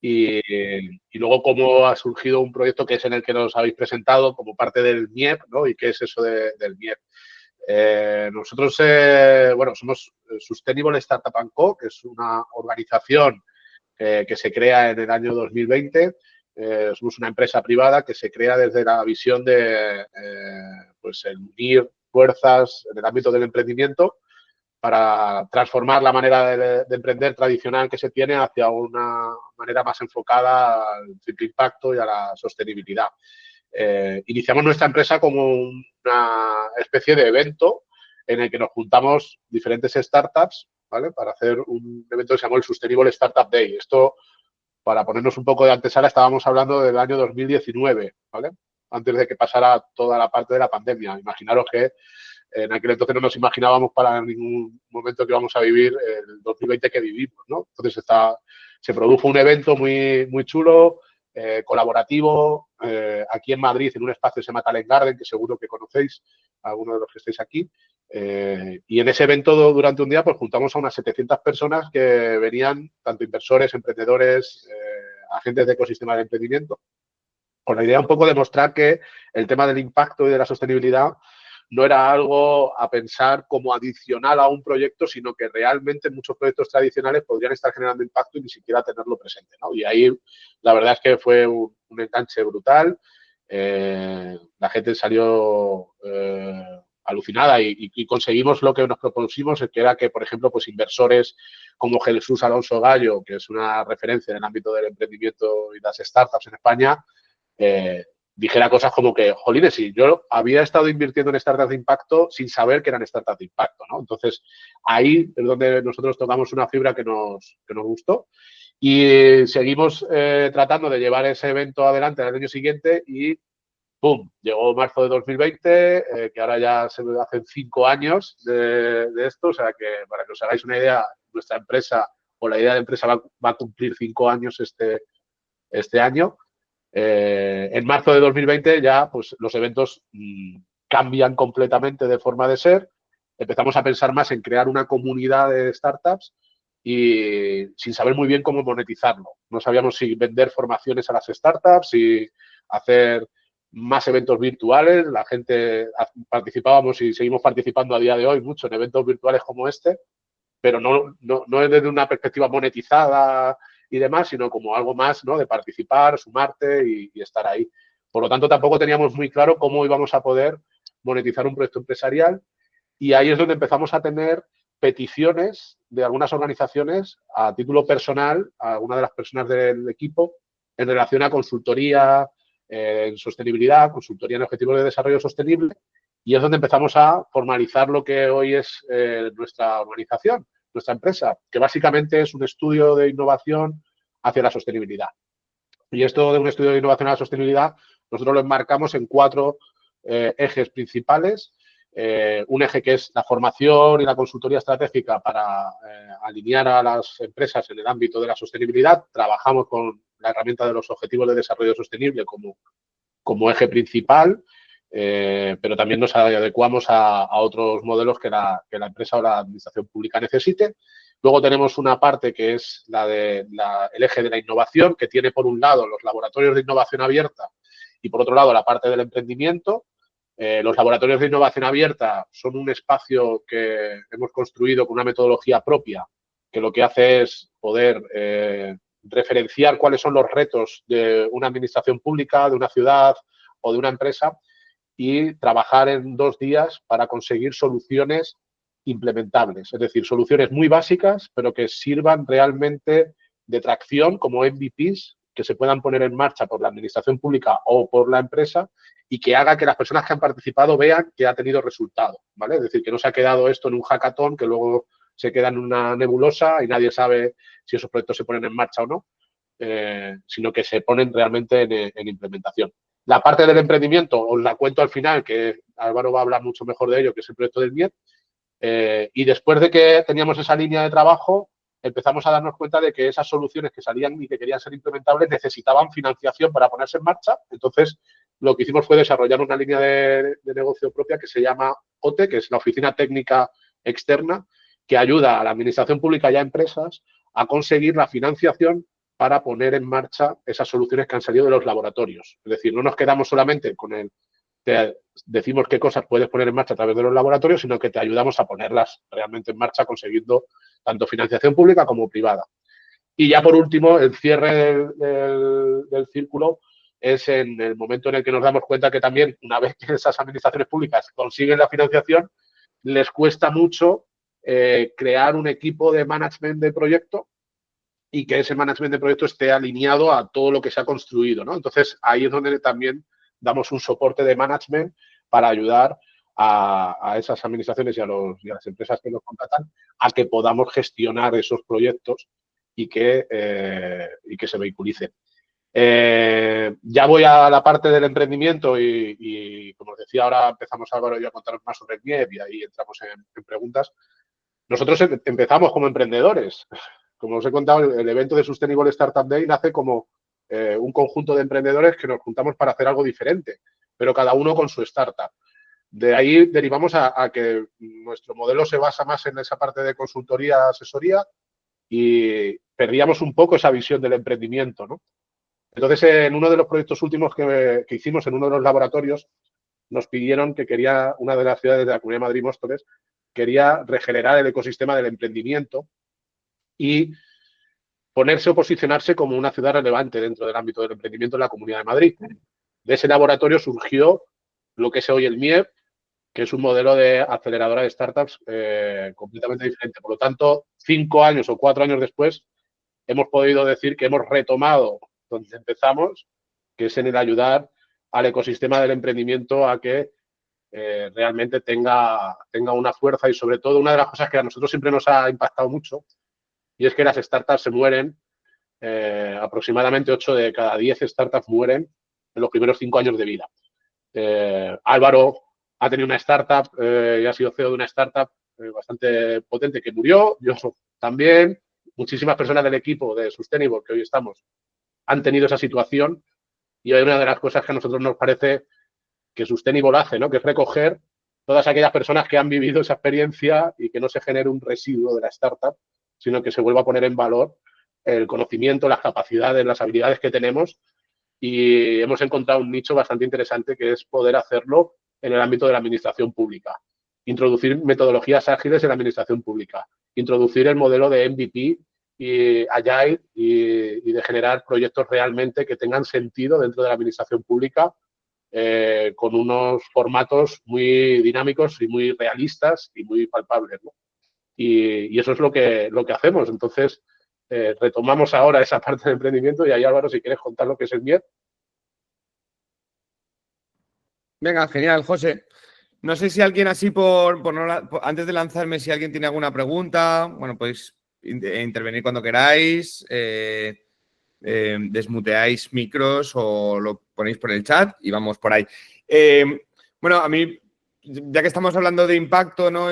y luego cómo ha surgido un proyecto que es en el que nos habéis presentado como parte del MIEP, ¿no? ¿Y qué es eso del MIEP? Nosotros, bueno, somos Sustainable Startup Co., que es una organización que se crea en el año 2020. Somos una empresa privada que se crea desde la visión de pues el unir fuerzas en el ámbito del emprendimiento para transformar la manera de emprender tradicional que se tiene hacia una manera más enfocada al triple impacto y a la sostenibilidad. Iniciamos nuestra empresa como una especie de evento en el que nos juntamos diferentes startups, ¿vale? Para hacer un evento que se llamó el Sustainable Startup Day. Esto, para ponernos un poco de antesala, estábamos hablando del año 2019, ¿vale? Antes de que pasara toda la parte de la pandemia. Imaginaros que en aquel entonces no nos imaginábamos para ningún momento que íbamos a vivir el 2020 que vivimos, ¿no? Entonces se produjo un evento muy, muy chulo, colaborativo, aquí en Madrid, en un espacio que se llama Talent Garden, que seguro que conocéis, algunos de los que estáis aquí. Y en ese evento, durante un día, pues juntamos a unas 700 personas que venían, tanto inversores, emprendedores, agentes de ecosistema de emprendimiento, con la idea un poco de mostrar que el tema del impacto y de la sostenibilidad no era algo a pensar como adicional a un proyecto, sino que realmente muchos proyectos tradicionales podrían estar generando impacto y ni siquiera tenerlo presente, ¿no? Y ahí la verdad es que fue un enganche brutal. La gente salió alucinada y conseguimos lo que nos propusimos, que era que, por ejemplo, pues inversores como Jesús Alonso Gallo, que es una referencia en el ámbito del emprendimiento y las startups en España, dijera cosas como que, jolines, si yo había estado invirtiendo en startups de impacto sin saber que eran startups de impacto, ¿no? Entonces, ahí es donde nosotros tocamos una fibra que nos gustó y seguimos tratando de llevar ese evento adelante al año siguiente y ¡pum! Llegó marzo de 2020, que ahora ya se hacen 5 años de esto, o sea que para que os hagáis una idea, nuestra empresa o la idea de empresa va a cumplir 5 años este año. En marzo de 2020 ya pues, los eventos cambian completamente de forma de ser. Empezamos a pensar más en crear una comunidad de startups y sin saber muy bien cómo monetizarlo. No sabíamos si vender formaciones a las startups, si hacer más eventos virtuales. La gente participábamos y seguimos participando a día de hoy mucho en eventos virtuales como este, pero no es desde una perspectiva monetizada y demás, sino como algo más, ¿no? De participar, sumarte y estar ahí. Por lo tanto, tampoco teníamos muy claro cómo íbamos a poder monetizar un proyecto empresarial y ahí es donde empezamos a tener peticiones de algunas organizaciones a título personal, a algunas de las personas del equipo, en relación a consultoría en sostenibilidad, consultoría en objetivos de desarrollo sostenible, y es donde empezamos a formalizar lo que hoy es nuestra organización, nuestra empresa, que básicamente es un estudio de innovación hacia la sostenibilidad. Y esto de un estudio de innovación a la sostenibilidad, nosotros lo enmarcamos en 4 ejes principales. Un eje que es la formación y la consultoría estratégica para alinear a las empresas en el ámbito de la sostenibilidad. Trabajamos con la herramienta de los objetivos de desarrollo sostenible como eje principal, pero también nos adecuamos a otros modelos que la empresa o la administración pública necesite. Luego tenemos una parte que es el eje de la innovación, que tiene por un lado los laboratorios de innovación abierta y por otro lado la parte del emprendimiento. Los laboratorios de innovación abierta son un espacio que hemos construido con una metodología propia que lo que hace es poder referenciar cuáles son los retos de una administración pública, de una ciudad o de una empresa y trabajar en 2 días para conseguir soluciones implementables, es decir, soluciones muy básicas, pero que sirvan realmente de tracción como MVPs que se puedan poner en marcha por la administración pública o por la empresa y que haga que las personas que han participado vean que ha tenido resultado, ¿vale? Es decir, que no se ha quedado esto en un hackathon que luego se queda en una nebulosa y nadie sabe si esos proyectos se ponen en marcha o no, sino que se ponen realmente en implementación. La parte del emprendimiento os la cuento al final, que Álvaro va a hablar mucho mejor de ello, que es el proyecto del MIET. Y después de que teníamos esa línea de trabajo, empezamos a darnos cuenta de que esas soluciones que salían y que querían ser implementables necesitaban financiación para ponerse en marcha. Entonces, lo que hicimos fue desarrollar una línea de negocio propia que se llama OTE, que es la Oficina Técnica Externa, que ayuda a la administración pública y a empresas a conseguir la financiación para poner en marcha esas soluciones que han salido de los laboratorios. Es decir, no nos quedamos solamente con te decimos qué cosas puedes poner en marcha a través de los laboratorios, sino que te ayudamos a ponerlas realmente en marcha consiguiendo tanto financiación pública como privada. Y ya por último, el cierre del círculo es en el momento en el que nos damos cuenta que también, una vez que esas administraciones públicas consiguen la financiación, les cuesta mucho crear un equipo de management de proyecto y que ese management de proyecto esté alineado a todo lo que se ha construido, ¿no? Entonces, ahí es donde también damos un soporte de management para ayudar a esas administraciones y a las empresas que nos contratan a que podamos gestionar esos proyectos y que se vehiculicen. Ya voy a la parte del emprendimiento y como os decía, ahora empezamos Álvaro y yo a contaros más sobre el MIEP y ahí entramos en preguntas. Nosotros empezamos como emprendedores. Como os he contado, el evento de Sustainable Startup Day nace como un conjunto de emprendedores que nos juntamos para hacer algo diferente, pero cada uno con su startup. De ahí derivamos a que nuestro modelo se basa más en esa parte de consultoría, asesoría y perdíamos un poco esa visión del emprendimiento, ¿no? Entonces, en uno de los proyectos últimos que hicimos en uno de los laboratorios, nos pidieron que quería, una de las ciudades de la Comunidad de Madrid, Móstoles, quería regenerar el ecosistema del emprendimiento y ponerse o posicionarse como una ciudad relevante dentro del ámbito del emprendimiento en la Comunidad de Madrid. De ese laboratorio surgió lo que es hoy el MIEP, que es un modelo de aceleradora de startups completamente diferente. Por lo tanto, 5 años o 4 años después, hemos podido decir que hemos retomado donde empezamos, que es en el ayudar al ecosistema del emprendimiento a que realmente tenga una fuerza y, sobre todo, una de las cosas que a nosotros siempre nos ha impactado mucho y es que las startups se mueren, aproximadamente 8 de cada 10 startups mueren en los primeros 5 años de vida. Álvaro ha tenido una startup y ha sido CEO de una startup bastante potente que murió. Yo también. Muchísimas personas del equipo de Sustainable que hoy estamos han tenido esa situación y hay una de las cosas que a nosotros nos parece que Sustainable hace, ¿no? Que es recoger todas aquellas personas que han vivido esa experiencia y que no se genere un residuo de la startup, sino que se vuelva a poner en valor el conocimiento, las capacidades, las habilidades que tenemos y hemos encontrado un nicho bastante interesante que es poder hacerlo en el ámbito de la administración pública. Introducir metodologías ágiles en la administración pública, introducir el modelo de MVP y Agile y de generar proyectos realmente que tengan sentido dentro de la administración pública con unos formatos muy dinámicos y muy realistas y muy palpables, ¿no? Y eso es lo que hacemos. Entonces, retomamos ahora esa parte de emprendimiento y ahí, Álvaro, si quieres contar lo que es el MIEP. Venga, genial, José. No sé si alguien así, antes de lanzarme, si alguien tiene alguna pregunta, bueno, podéis intervenir cuando queráis, desmuteáis micros o lo ponéis por el chat y vamos por ahí. Bueno, a mí, ya que estamos hablando de impacto, ¿no?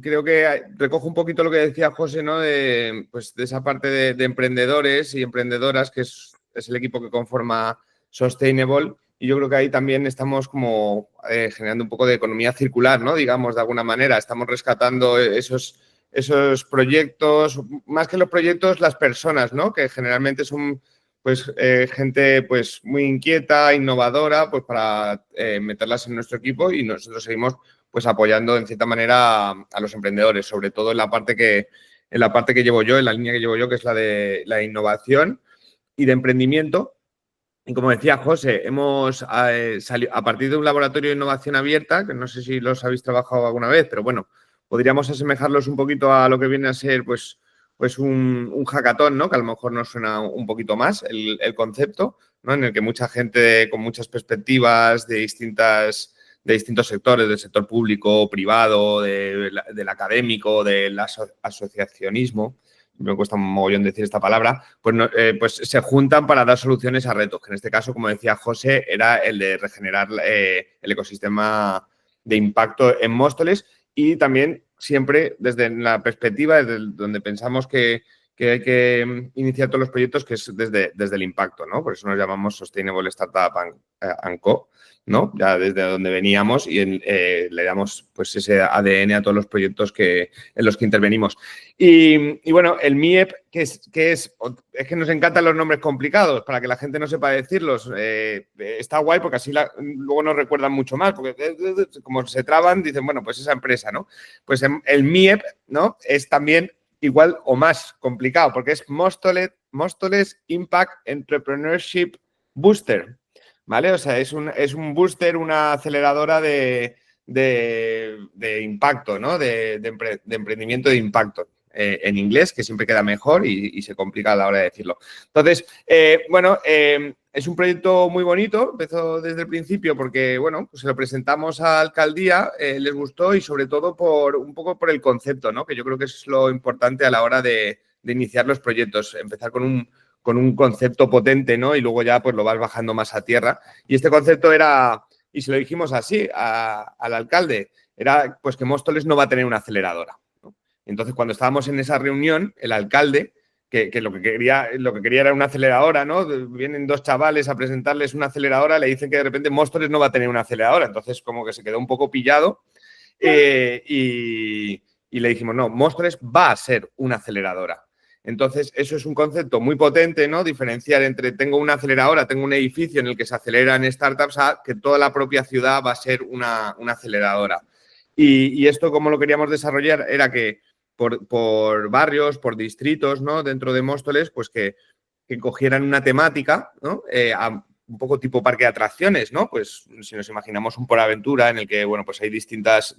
Creo que recojo un poquito lo que decía José, ¿no? De esa parte de emprendedores y emprendedoras, que es el equipo que conforma Sustainable. Y yo creo que ahí también estamos como generando un poco de economía circular, ¿no? Digamos, de alguna manera. Estamos rescatando esos proyectos, más que los proyectos, las personas, ¿no? Que generalmente son gente muy inquieta, innovadora, pues para meterlas en nuestro equipo y nosotros seguimos pues apoyando en cierta manera a los emprendedores, sobre todo en la parte que llevo yo, en la línea que llevo yo, que es la de la innovación y de emprendimiento. Y como decía José, hemos salido a partir de un laboratorio de innovación abierta, que no sé si los habéis trabajado alguna vez, pero bueno, podríamos asemejarlos un poquito a lo que viene a ser pues un hackathon, ¿no? Que a lo mejor nos suena un poquito más el concepto, ¿no? En el que mucha gente con muchas perspectivas de distintos sectores, del sector público, privado, del académico, del asociacionismo, me cuesta un mogollón decir esta palabra, pues se juntan para dar soluciones a retos, que en este caso, como decía José, era el de regenerar el ecosistema de impacto en Móstoles y también siempre desde la perspectiva desde donde pensamos que que hay que iniciar todos los proyectos, que es desde el impacto, ¿no? Por eso nos llamamos Sustainable Startup and Co, ¿no? Ya desde donde veníamos y le damos pues ese ADN a todos los proyectos en los que intervenimos. Y bueno, el MIEP, es que nos encantan los nombres complicados para que la gente no sepa decirlos. Está guay porque así luego nos recuerdan mucho más, porque como se traban, dicen, bueno, pues esa empresa, ¿no? Pues el MIEP, ¿no? Es también igual o más complicado, porque es Móstoles Impact Entrepreneurship Booster, ¿vale? O sea, es un booster, una aceleradora de impacto, ¿no? De emprendimiento de impacto. En inglés, que siempre queda mejor y se complica a la hora de decirlo. Entonces, bueno, es un proyecto muy bonito, empezó desde el principio porque, bueno, pues se lo presentamos a la alcaldía, les gustó y sobre todo un poco por el concepto, ¿no? Que yo creo que es lo importante a la hora de iniciar los proyectos, empezar con un concepto potente, ¿no? Y luego ya pues lo vas bajando más a tierra. Y este concepto era, y se lo dijimos así al alcalde, era pues que Móstoles no va a tener una aceleradora. Entonces, cuando estábamos en esa reunión, el alcalde, que lo que quería era una aceleradora, ¿no? Vienen dos chavales a presentarles una aceleradora, le dicen que de repente Móstoles no va a tener una aceleradora. Entonces, como que se quedó un poco pillado y le dijimos, no, Móstoles va a ser una aceleradora. Entonces, eso es un concepto muy potente, ¿no? Diferenciar entre tengo una aceleradora, tengo un edificio en el que se aceleran startups, a que toda la propia ciudad va a ser una aceleradora. Y esto, como lo queríamos desarrollar, era que por barrios, por distritos, ¿no? Dentro de Móstoles, pues que cogieran una temática, ¿no? Un poco tipo parque de atracciones, ¿no? Pues si nos imaginamos un PorAventura en el que, bueno, pues hay distintas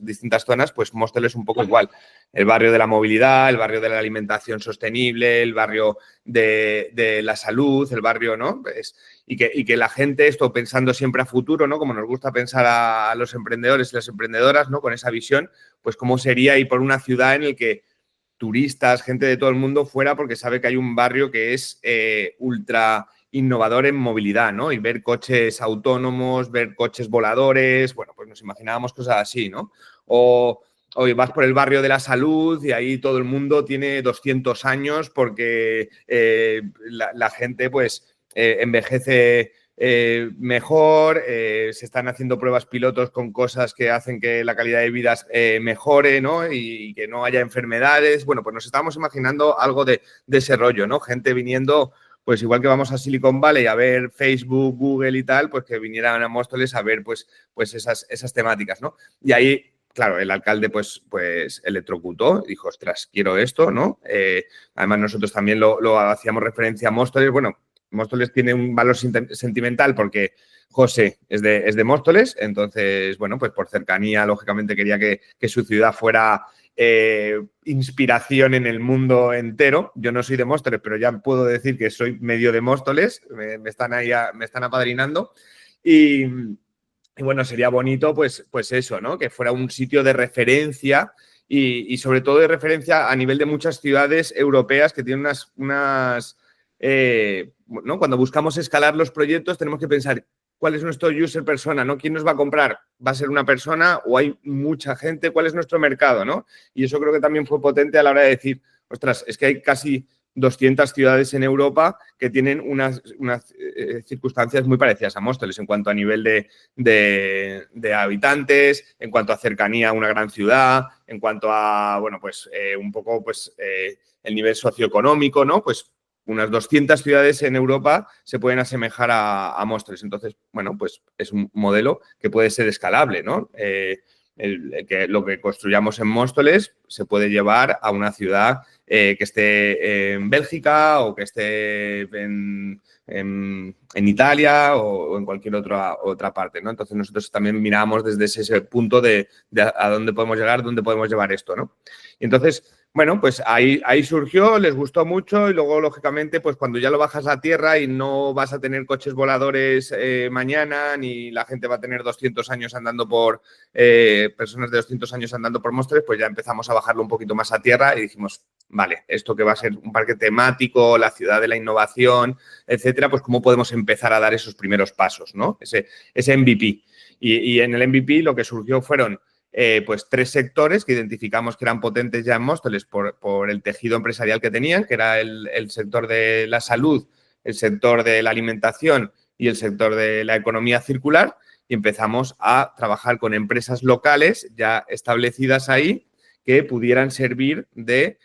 zonas, pues Móstoles es un poco igual. El barrio de la movilidad, el barrio de la alimentación sostenible, el barrio de la salud, el barrio, ¿no? Pues, y que la gente, esto pensando siempre a futuro, ¿no? Como nos gusta pensar a los emprendedores y las emprendedoras, ¿no? Con esa visión, pues cómo sería ir por una ciudad en el que turistas, gente de todo el mundo fuera porque sabe que hay un barrio que es ultra innovador en movilidad, ¿no? Y ver coches autónomos, ver coches voladores, bueno, pues nos imaginábamos cosas así, ¿no? O vas por el barrio de la salud y ahí todo el mundo tiene 200 años porque la gente, pues, envejece mejor, se están haciendo pruebas pilotos con cosas que hacen que la calidad de vida mejore, ¿no? Y que no haya enfermedades. Bueno, pues nos estábamos imaginando algo de ese rollo, ¿no? Gente viniendo, pues igual que vamos a Silicon Valley a ver Facebook, Google y tal, pues que vinieran a Móstoles a ver pues esas temáticas, ¿no? Y ahí, claro, el alcalde pues electrocutó, dijo, ostras, quiero esto, ¿no? Además, nosotros también lo hacíamos referencia a Móstoles. Bueno, Móstoles tiene un valor sentimental porque José es de Móstoles, entonces, bueno, pues por cercanía, lógicamente quería que su ciudad fuera inspiración en el mundo entero. Yo no soy de Móstoles, pero ya puedo decir que soy medio de Móstoles, me están apadrinando y bueno, sería bonito pues eso, ¿no? Que fuera un sitio de referencia y sobre todo de referencia a nivel de muchas ciudades europeas que tienen unas ¿no? Cuando buscamos escalar los proyectos tenemos que pensar cuál es nuestro user persona, ¿no? ¿Quién nos va a comprar? ¿Va a ser una persona o hay mucha gente? ¿Cuál es nuestro mercado, no? Y eso creo que también fue potente a la hora de decir, ostras, es que hay casi 200 ciudades en Europa que tienen unas circunstancias muy parecidas a Móstoles en cuanto a nivel de habitantes, en cuanto a cercanía a una gran ciudad, en cuanto a, bueno, pues un poco pues el nivel socioeconómico, ¿no? Pues unas 200 ciudades en Europa se pueden asemejar a Móstoles. Entonces, bueno, pues es un modelo que puede ser escalable, ¿no? Que lo que construyamos en Móstoles se puede llevar a una ciudad que esté en Bélgica o que esté en Italia o en cualquier otra parte, ¿no? Entonces, nosotros también miramos desde ese punto de a dónde podemos llegar, dónde podemos llevar esto, ¿no? Y entonces, bueno, pues ahí surgió, les gustó mucho y luego, lógicamente, pues cuando ya lo bajas a tierra y no vas a tener coches voladores mañana ni la gente va a tener 200 años andando personas de 200 años andando por Móstoles, pues ya empezamos a bajarlo un poquito más a tierra y dijimos, vale, esto que va a ser un parque temático, la ciudad de la innovación, etcétera, pues cómo podemos empezar a dar esos primeros pasos, ¿no? Ese MVP. Y en el MVP lo que surgió fueron pues 3 sectores que identificamos que eran potentes ya en Móstoles por el tejido empresarial que tenían, que era el sector de la salud, el sector de la alimentación y el sector de la economía circular, y empezamos a trabajar con empresas locales ya establecidas ahí que pudieran servir de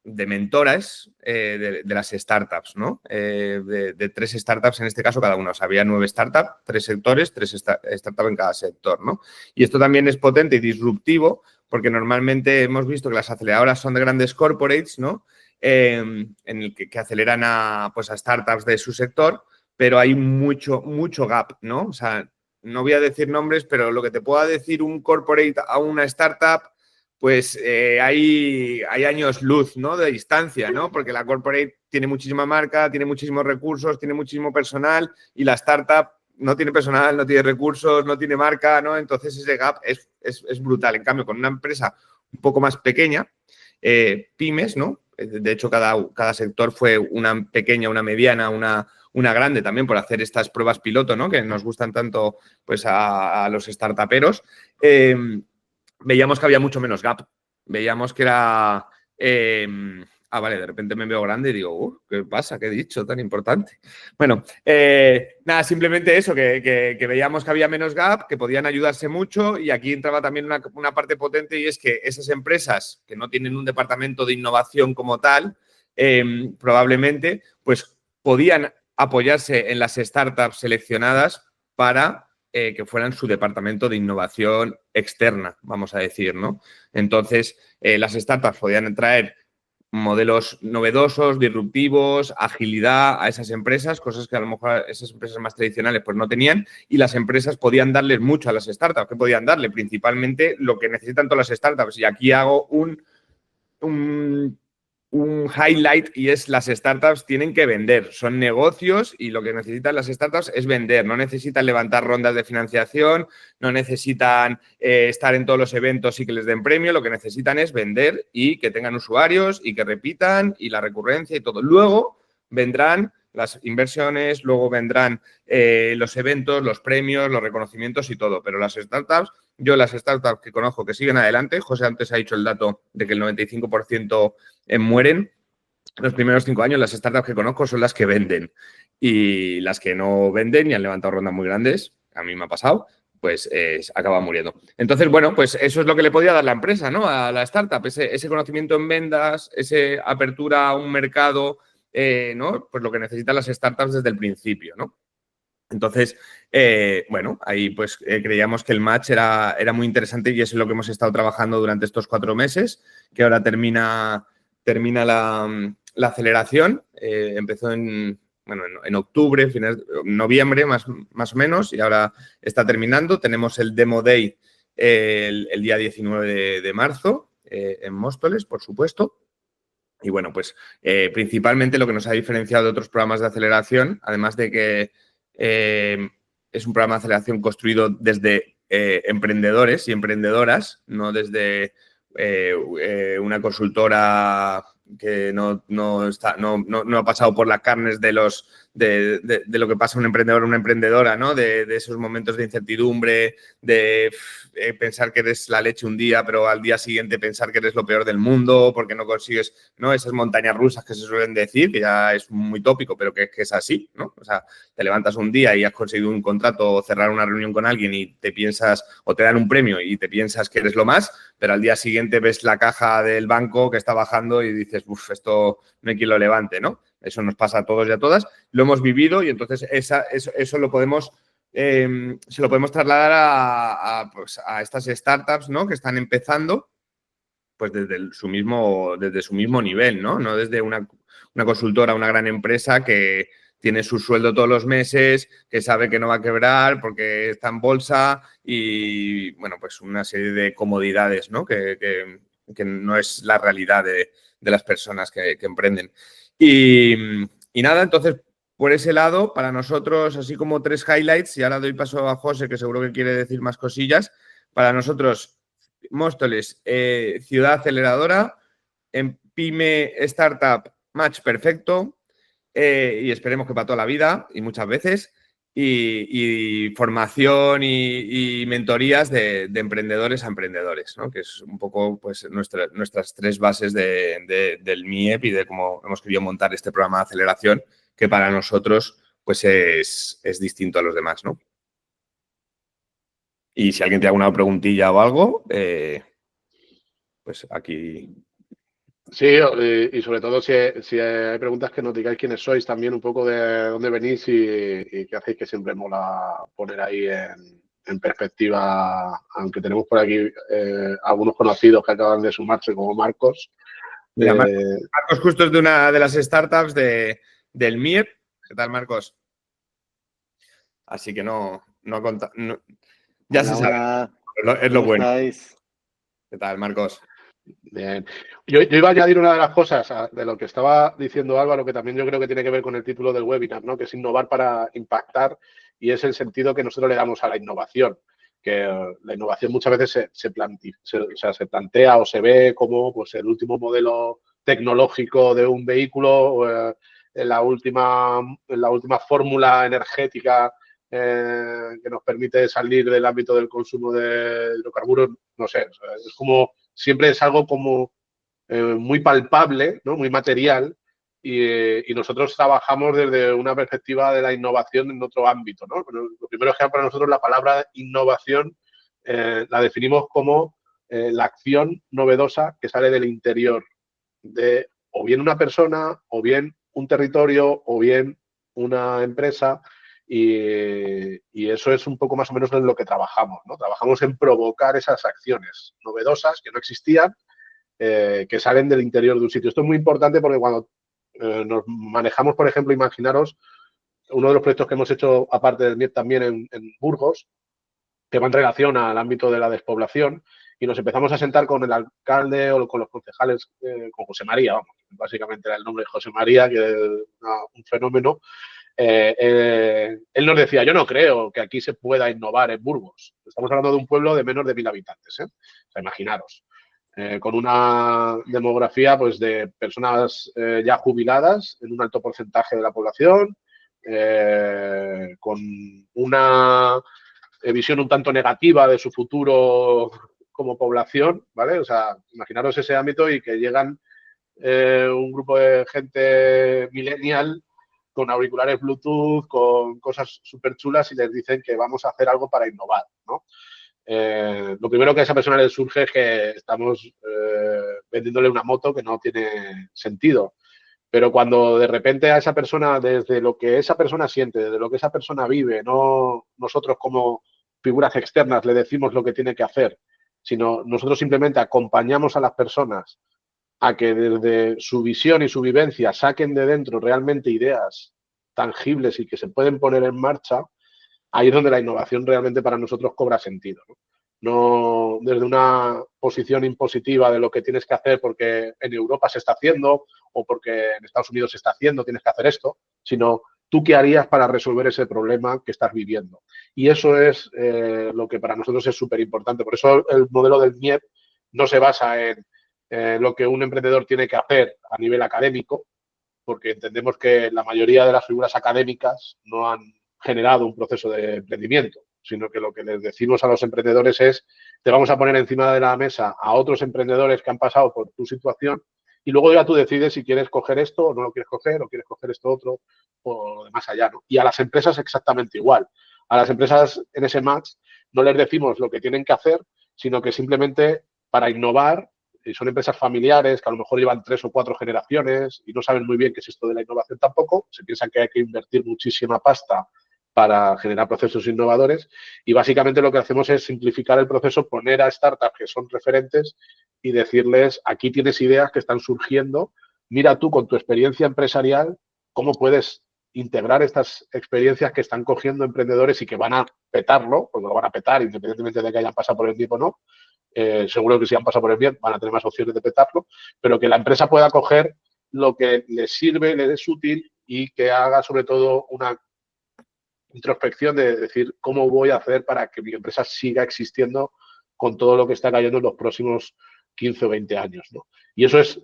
mentoras de las startups, ¿no? De 3 startups en este caso cada una. O sea, había 9 startups, 3 sectores, 3 startups en cada sector, ¿no? Y esto también es potente y disruptivo porque normalmente hemos visto que las aceleradoras son de grandes corporates, ¿no? En el que aceleran a startups de su sector, pero hay mucho gap, ¿no? O sea, no voy a decir nombres, pero lo que te pueda decir un corporate a una startup, pues hay años luz, ¿no? De distancia, ¿no? Porque la corporate tiene muchísima marca, tiene muchísimos recursos, tiene muchísimo personal y la startup no tiene personal, no tiene recursos, no tiene marca, ¿no? Entonces ese gap es brutal. En cambio, con una empresa un poco más pequeña, pymes, ¿no? De hecho, cada sector fue una pequeña, una mediana, una grande también por hacer estas pruebas piloto, ¿no? Que nos gustan tanto pues, a los startuperos. Veíamos que había mucho menos gap. Veíamos que era... vale, de repente me veo grande y digo, ¿qué pasa? ¿Qué he dicho tan importante? Bueno, nada, simplemente eso, que veíamos que había menos gap, que podían ayudarse mucho y aquí entraba también una parte potente y es que esas empresas que no tienen un departamento de innovación como tal, probablemente, pues podían apoyarse en las startups seleccionadas para que fueran su departamento de innovación externa, vamos a decir, ¿no? Entonces, las startups podían traer modelos novedosos, disruptivos, agilidad a esas empresas, cosas que a lo mejor esas empresas más tradicionales pues no tenían, y las empresas podían darles mucho a las startups. ¿Qué podían darle? Principalmente lo que necesitan todas las startups. Y aquí hago un highlight y es las startups tienen que vender, son negocios y lo que necesitan las startups es vender, no necesitan levantar rondas de financiación, no necesitan estar en todos los eventos y que les den premio, lo que necesitan es vender y que tengan usuarios y que repitan y la recurrencia y todo. Luego vendrán las inversiones, luego vendrán los eventos, los premios, los reconocimientos y todo, pero las startups, yo las startups que conozco que siguen adelante, José antes ha dicho el dato de que el 95% mueren. Los primeros 5 años las startups que conozco son las que venden y las que no venden y han levantado rondas muy grandes, a mí me ha pasado, pues acaban muriendo. Entonces, bueno, pues eso es lo que le podía dar la empresa, ¿no? A la startup, ese conocimiento en ventas, esa apertura a un mercado, ¿no? Pues lo que necesitan las startups desde el principio, ¿no? Entonces, bueno, ahí pues creíamos que el match era muy interesante y eso es lo que hemos estado trabajando durante estos 4 meses, que ahora termina la aceleración. Empezó en octubre, noviembre más o menos, y ahora está terminando. Tenemos el Demo Day el día 19 de marzo en Móstoles, por supuesto. Y bueno, pues principalmente lo que nos ha diferenciado de otros programas de aceleración, además de que es un programa de aceleración construido desde emprendedores y emprendedoras, no desde una consultora que no ha pasado por las carnes de lo que pasa un emprendedor o una emprendedora, ¿no? De esos momentos de incertidumbre, de pensar que eres la leche un día, pero al día siguiente pensar que eres lo peor del mundo porque no consigues, ¿no? Esas montañas rusas que se suelen decir, que ya es muy tópico, pero que es así, ¿no? O sea, te levantas un día y has conseguido un contrato o cerrar una reunión con alguien y te piensas, o te dan un premio y te piensas que eres lo más, pero al día siguiente ves la caja del banco que está bajando y dices, esto no hay quien lo levante, ¿no? Eso nos pasa a todos y a todas. Lo hemos vivido y entonces eso lo podemos, se lo podemos trasladar pues, a estas startups, ¿no? Que están empezando pues desde su mismo nivel, ¿no? No desde una consultora, una gran empresa que tiene su sueldo todos los meses, que sabe que no va a quebrar porque está en bolsa y, bueno, pues una serie de comodidades, ¿no? Que no es la realidad de las personas que emprenden. Y nada, entonces, por ese lado, para nosotros, así como 3 highlights, y ahora doy paso a José, que seguro que quiere decir más cosillas, para nosotros, Móstoles, ciudad aceleradora, en pyme, startup, match perfecto y esperemos que para toda la vida y muchas veces. y formación y mentorías de emprendedores a emprendedores, ¿no? Que es un poco pues, nuestras 3 bases del MIEP y de cómo hemos querido montar este programa de aceleración, que para nosotros pues, es distinto a los demás, ¿no? Y si alguien tiene alguna preguntilla o algo, pues aquí... Sí, y sobre todo si hay preguntas que nos digáis quiénes sois, también un poco de dónde venís y qué hacéis, que siempre mola poner ahí en perspectiva, aunque tenemos por aquí algunos conocidos que acaban de sumarse, como Marcos. Mira, Marcos justo es de una de las startups del MIEP. ¿Qué tal, Marcos? Así que no ya se sabe. Es lo bueno. Estáis? ¿Qué tal, Marcos? Bien. Yo iba a añadir una de las cosas de lo que estaba diciendo Álvaro, que también yo creo que tiene que ver con el título del webinar, ¿no? Que es innovar para impactar, y es el sentido que nosotros le damos a la innovación. Que la innovación muchas veces se plantea o se ve como pues, el último modelo tecnológico de un vehículo, en la última fórmula energética que nos permite salir del ámbito del consumo de hidrocarburos. No sé, es como siempre es algo como muy palpable, ¿no? Muy material, y nosotros trabajamos desde una perspectiva de la innovación en otro ámbito, ¿no? Pero lo primero es que para nosotros la palabra innovación la definimos como la acción novedosa que sale del interior de o bien una persona, o bien un territorio, o bien una empresa, y eso es un poco más o menos en lo que trabajamos, ¿no? Trabajamos en provocar esas acciones novedosas que no existían, que salen del interior de un sitio. Esto es muy importante porque cuando nos manejamos, por ejemplo, imaginaros uno de los proyectos que hemos hecho, aparte del MIEP, también en Burgos, que va en relación al ámbito de la despoblación, y nos empezamos a sentar con el alcalde o con los concejales, con José María, vamos, básicamente era el nombre de José María, que es un fenómeno. Él nos decía, yo no creo que aquí se pueda innovar en Burgos. Estamos hablando de un pueblo de menos de 1000 habitantes, ¿eh? O sea, imaginaros. Con una demografía pues, de personas ya jubiladas en un alto porcentaje de la población, con una visión un tanto negativa de su futuro como población, ¿vale? O sea, imaginaros ese ámbito y que llegan un grupo de gente millennial con auriculares Bluetooth, con cosas súper chulas, y les dicen que vamos a hacer algo para innovar, ¿no? Lo primero que a esa persona le surge es que estamos vendiéndole una moto que no tiene sentido. Pero cuando de repente a esa persona, desde lo que esa persona siente, desde lo que esa persona vive, no nosotros como figuras externas le decimos lo que tiene que hacer, sino nosotros simplemente acompañamos a las personas a que desde su visión y su vivencia saquen de dentro realmente ideas tangibles y que se pueden poner en marcha, ahí es donde la innovación realmente para nosotros cobra sentido, ¿no? No desde una posición impositiva de lo que tienes que hacer porque en Europa se está haciendo o porque en Estados Unidos se está haciendo, tienes que hacer esto, sino tú qué harías para resolver ese problema que estás viviendo. Y eso es lo que para nosotros es súper importante. Por eso el modelo del MIEP no se basa en lo que un emprendedor tiene que hacer a nivel académico, porque entendemos que la mayoría de las figuras académicas no han generado un proceso de emprendimiento, sino que lo que les decimos a los emprendedores es, te vamos a poner encima de la mesa a otros emprendedores que han pasado por tu situación, y luego ya tú decides si quieres coger esto o no lo quieres coger, o quieres coger esto otro, o de más allá, ¿no? Y a las empresas exactamente igual. A las empresas en ese match no les decimos lo que tienen que hacer, sino que simplemente para innovar, y son empresas familiares que a lo mejor llevan 3 o 4 generaciones y no saben muy bien qué es esto de la innovación tampoco, se piensan que hay que invertir muchísima pasta para generar procesos innovadores, y básicamente lo que hacemos es simplificar el proceso, poner a startups que son referentes y decirles, aquí tienes ideas que están surgiendo, mira tú con tu experiencia empresarial cómo puedes integrar estas experiencias que están cogiendo emprendedores y que van a petarlo, porque lo van a petar independientemente de que hayan pasado por el tiempo o no. Seguro que si han pasado por el bien van a tener más opciones de petarlo, pero que la empresa pueda coger lo que les sirve, les es útil, y que haga sobre todo una introspección de decir cómo voy a hacer para que mi empresa siga existiendo con todo lo que está cayendo en los próximos 15 o 20 años, ¿no? Y eso es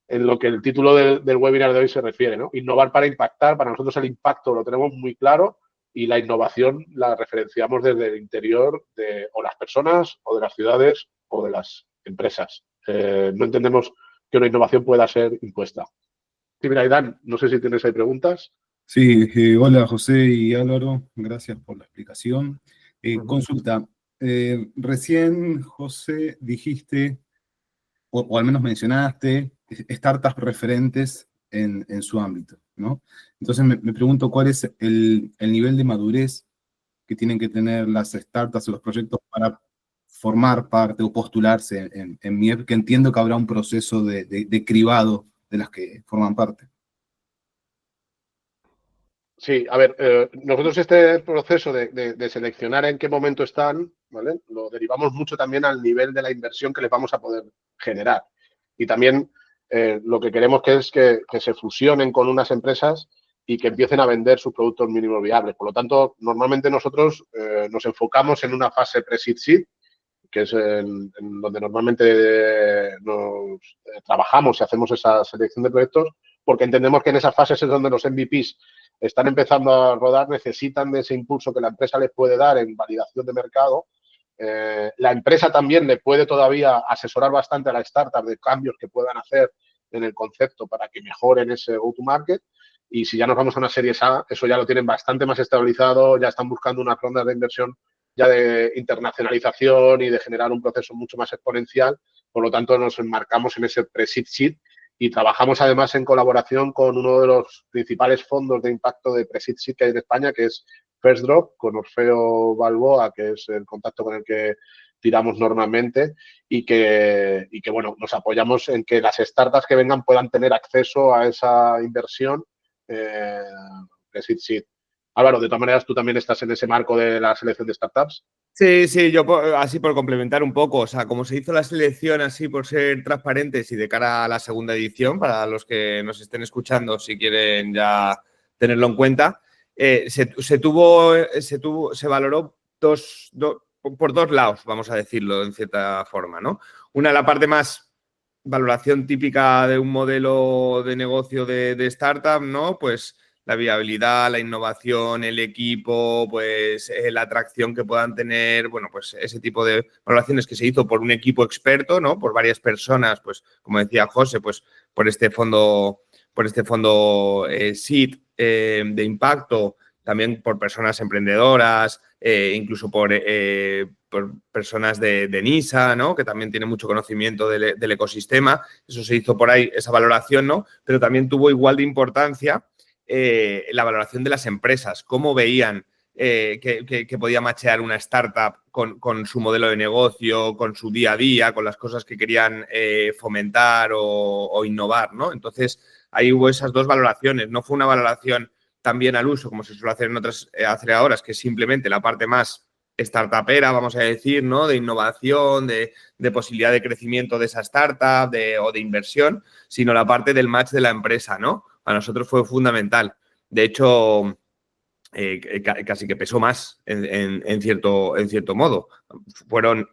en lo que el título del webinar de hoy se refiere, ¿no? Innovar para impactar. Para nosotros el impacto lo tenemos muy claro, y la innovación la referenciamos desde el interior de o las personas o de las ciudades o de las empresas. No entendemos que una innovación pueda ser impuesta. Sí, mira, Aidan, no sé si tienes ahí preguntas. Sí, hola José y Álvaro, gracias por la explicación. Consulta, recién José dijiste, o al menos mencionaste, startups referentes en su ámbito, ¿no? Entonces me pregunto cuál es el nivel de madurez que tienen que tener las startups o los proyectos para formar parte o postularse en MIEP, que entiendo que habrá un proceso de cribado de las que forman parte. Sí, a ver, nosotros este proceso de seleccionar en qué momento están, ¿vale? Lo derivamos mucho también al nivel de la inversión que les vamos a poder generar. Y también lo que queremos que se fusionen con unas empresas y que empiecen a vender sus productos mínimos viables. Por lo tanto, normalmente nosotros nos enfocamos en una fase pre-seed seed, que es en donde normalmente trabajamos y hacemos esa selección de proyectos, porque entendemos que en esas fases es donde los MVPs están empezando a rodar, necesitan de ese impulso que la empresa les puede dar en validación de mercado. La empresa también le puede todavía asesorar bastante a la startup de cambios que puedan hacer en el concepto para que mejoren ese go-to-market. Y si ya nos vamos a una serie A, eso ya lo tienen bastante más estabilizado, ya están buscando unas rondas de inversión ya de internacionalización y de generar un proceso mucho más exponencial. Por lo tanto, nos enmarcamos en ese pre-seed seed y trabajamos además en colaboración con uno de los principales fondos de impacto de pre-seed seed que hay en España, que es First Drop, con Orfeo Balboa, que es el contacto con el que tiramos normalmente y que bueno, nos apoyamos en que las startups que vengan puedan tener acceso a esa inversión pre-seed seed. Álvaro, de todas maneras, tú también estás en ese marco de la selección de startups. Sí, yo así por complementar un poco, o sea, como se hizo la selección así por ser transparentes y de cara a la segunda edición, para los que nos estén escuchando, si quieren ya tenerlo en cuenta, se valoró por dos lados, vamos a decirlo en cierta forma, ¿no? Una, la parte más valoración típica de un modelo de negocio de startup, ¿no? Pues la viabilidad, la innovación, el equipo, pues la atracción que puedan tener, bueno, pues ese tipo de valoraciones que se hizo por un equipo experto, ¿no? Por varias personas, pues como decía José, pues por este fondo SEED de impacto, también por personas emprendedoras, incluso por personas de NISA, ¿no? Que también tiene mucho conocimiento del ecosistema. Eso se hizo por ahí, esa valoración, ¿no? Pero también tuvo igual de importancia la valoración de las empresas, cómo veían que podía machear una startup con su modelo de negocio, con su día a día, con las cosas que querían fomentar o innovar, ¿no? Entonces, ahí hubo esas dos valoraciones. No fue una valoración también al uso, como se suele hacer en otras aceleradoras, que es simplemente la parte más startupera, vamos a decir, ¿no? De innovación, de posibilidad de crecimiento de esa startup o de inversión, sino la parte del match de la empresa, ¿no? Para nosotros fue fundamental. De hecho, casi que pesó más en cierto modo. Fueron,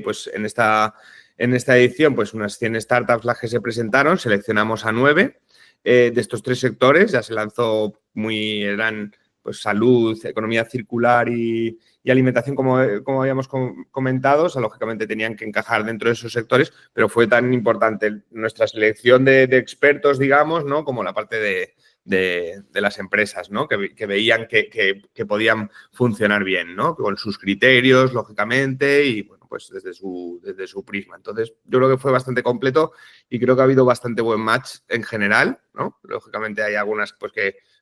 pues en esta edición, pues unas 100 startups las que se presentaron, seleccionamos a 9 de estos 3 sectores, ya se lanzó eran pues salud, economía circular y alimentación, como habíamos comentado. O sea, lógicamente tenían que encajar dentro de esos sectores, pero fue tan importante nuestra selección de expertos, digamos, ¿no? Como la parte de las empresas, ¿no? Que veían que podían funcionar bien, ¿no? Con sus criterios, lógicamente, y bueno, pues desde su prisma. Entonces, yo creo que fue bastante completo y creo que ha habido bastante buen match en general, ¿no? Lógicamente hay algunas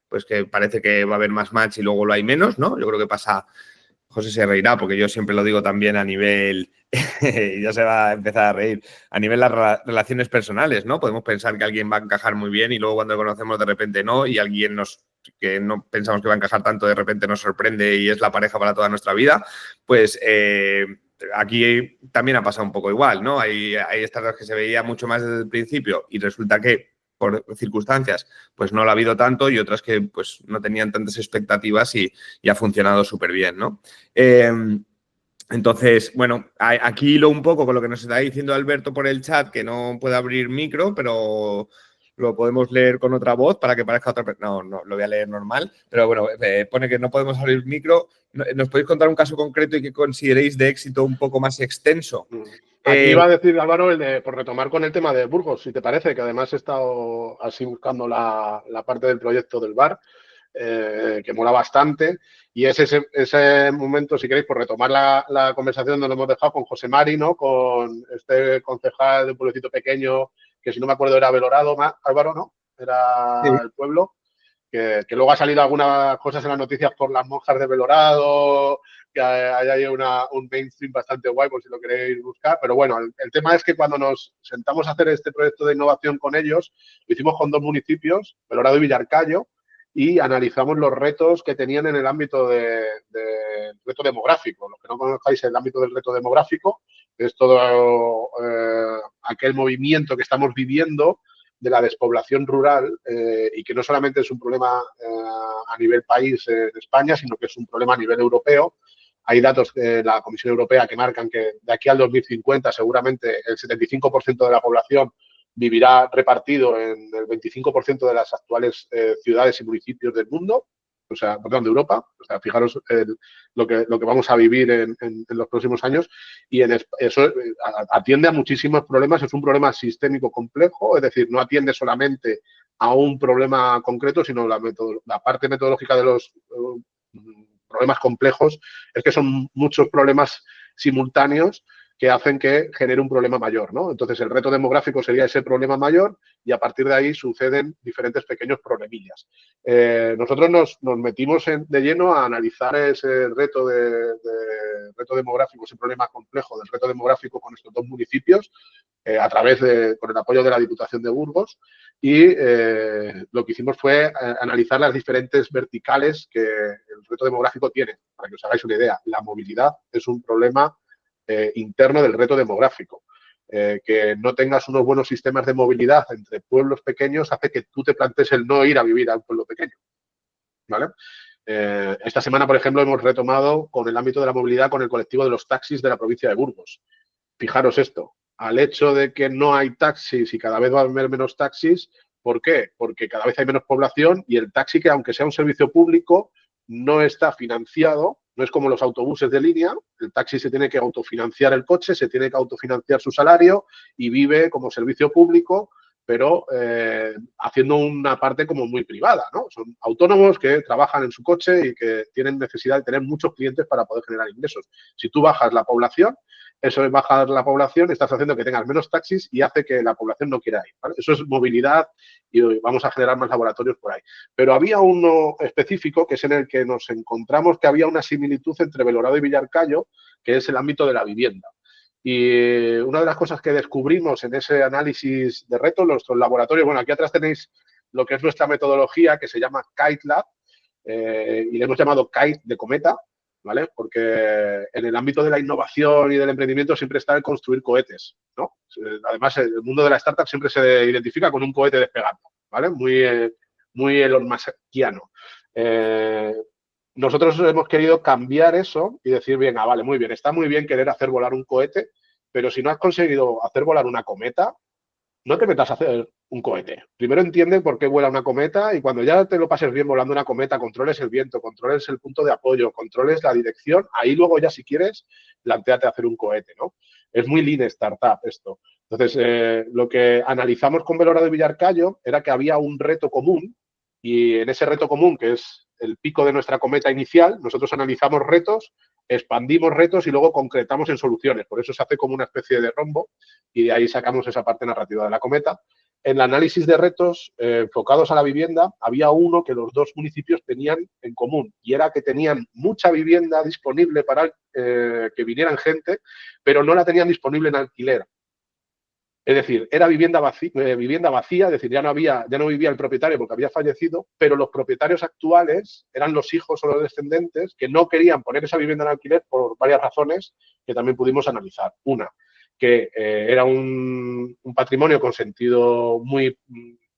pues que parece que va a haber más match y luego lo hay menos, ¿no? Yo creo que pasa, José se reirá porque yo siempre lo digo también a nivel, ya se va a empezar a reír, a nivel de las relaciones personales, ¿no? Podemos pensar que alguien va a encajar muy bien y luego cuando lo conocemos de repente no, y alguien que no pensamos que va a encajar tanto de repente nos sorprende y es la pareja para toda nuestra vida, pues aquí también ha pasado un poco igual, ¿no? Hay startups que se veía mucho más desde el principio y resulta que por circunstancias, pues no lo ha habido tanto, y otras que pues no tenían tantas expectativas y ha funcionado súper bien, ¿no? Entonces, bueno, aquí hilo un poco con lo que nos está diciendo Alberto por el chat, que no puede abrir micro, pero lo podemos leer con otra voz para que parezca otra persona. No, no, lo voy a leer normal, pero bueno, pone que no podemos abrir micro. ¿Nos podéis contar un caso concreto y que consideréis de éxito un poco más extenso? Aquí iba a decir, Álvaro, por retomar con el tema de Burgos, si te parece, que además he estado así buscando la parte del proyecto del bar, que mola bastante, y es ese momento, si queréis, por retomar la conversación donde lo hemos dejado con José Mari, ¿no? Con este concejal de un pueblecito pequeño, que si no me acuerdo era Belorado, Álvaro, ¿no? Era Sí. el pueblo, que luego ha salido algunas cosas en las noticias por las monjas de Belorado, que hay ahí un mainstream bastante guay, por si lo queréis buscar. Pero bueno, el tema es que cuando nos sentamos a hacer este proyecto de innovación con ellos, lo hicimos con 2 municipios, Belorado y Villarcayo, y analizamos los retos que tenían en el ámbito del reto demográfico. Los que no conozcáis el ámbito del reto demográfico, es todo aquel movimiento que estamos viviendo de la despoblación rural y que no solamente es un problema a nivel país en España, sino que es un problema a nivel europeo. Hay datos de la Comisión Europea que marcan que de aquí al 2050 seguramente el 75% de la población vivirá repartido en el 25% de las actuales ciudades y municipios del mundo, o sea, perdón, de Europa. O sea, fijaros lo que vamos a vivir en los próximos años, y eso atiende a muchísimos problemas. Es un problema sistémico complejo, es decir, no atiende solamente a un problema concreto, sino la parte metodológica de los problemas complejos es que son muchos problemas simultáneos que hacen que genere un problema mayor, ¿no? Entonces, el reto demográfico sería ese problema mayor y a partir de ahí suceden diferentes pequeños problemillas. Nosotros nos metimos de lleno a analizar ese reto reto demográfico, ese problema complejo del reto demográfico con estos 2 municipios, a través con el apoyo de la Diputación de Burgos, y lo que hicimos fue analizar las diferentes verticales que el reto demográfico tiene. Para que os hagáis una idea, la movilidad es un problema interno del reto demográfico. Que no tengas unos buenos sistemas de movilidad entre pueblos pequeños hace que tú te plantees el no ir a vivir a un pueblo pequeño, ¿vale? Esta semana, por ejemplo, hemos retomado con el ámbito de la movilidad con el colectivo de los taxis de la provincia de Burgos. Fijaros esto, al hecho de que no hay taxis y cada vez va a haber menos taxis, ¿por qué? Porque cada vez hay menos población y el taxi, que aunque sea un servicio público, no está financiado. No es como los autobuses de línea, el taxi se tiene que autofinanciar el coche, se tiene que autofinanciar su salario y vive como servicio público, pero haciendo una parte como muy privada, ¿no? Son autónomos que trabajan en su coche y que tienen necesidad de tener muchos clientes para poder generar ingresos. Si tú bajas la población, eso es bajar la población, estás haciendo que tengas menos taxis y hace que la población no quiera ir, ¿vale? Eso es movilidad y vamos a generar más laboratorios por ahí. Pero había uno específico que es en el que nos encontramos que había una similitud entre Belorado y Villarcayo, que es el ámbito de la vivienda. Y una de las cosas que descubrimos en ese análisis de retos, nuestros laboratorios, bueno, aquí atrás tenéis lo que es nuestra metodología, que se llama Kite Lab, y le hemos llamado Kite de cometa, ¿vale? Porque en el ámbito de la innovación y del emprendimiento siempre está el construir cohetes, ¿no? Además, el mundo de la startup siempre se identifica con un cohete despegando, ¿vale? Muy Elon Muskiano. Nosotros hemos querido cambiar eso y decir, bien, vale, muy bien, está muy bien querer hacer volar un cohete, pero si no has conseguido hacer volar una cometa, no te metas a hacer un cohete. Primero entiende por qué vuela una cometa y cuando ya te lo pases bien volando una cometa, controles el viento, controles el punto de apoyo, controles la dirección, ahí luego ya si quieres, plantéate hacer un cohete, ¿no? Es muy lean startup esto. Entonces, lo que analizamos con Belorado y Villarcayo era que había un reto común y en ese reto común, que es el pico de nuestra cometa inicial, nosotros analizamos retos, expandimos retos y luego concretamos en soluciones. Por eso se hace como una especie de rombo y de ahí sacamos esa parte narrativa de la cometa. En el análisis de retos enfocados a la vivienda, había uno que los 2 municipios tenían en común y era que tenían mucha vivienda disponible para que vinieran gente, pero no la tenían disponible en alquiler. Es decir, era vivienda vacía, es decir, ya no vivía el propietario porque había fallecido, pero los propietarios actuales eran los hijos o los descendientes que no querían poner esa vivienda en alquiler por varias razones que también pudimos analizar. Una, que era un patrimonio con sentido muy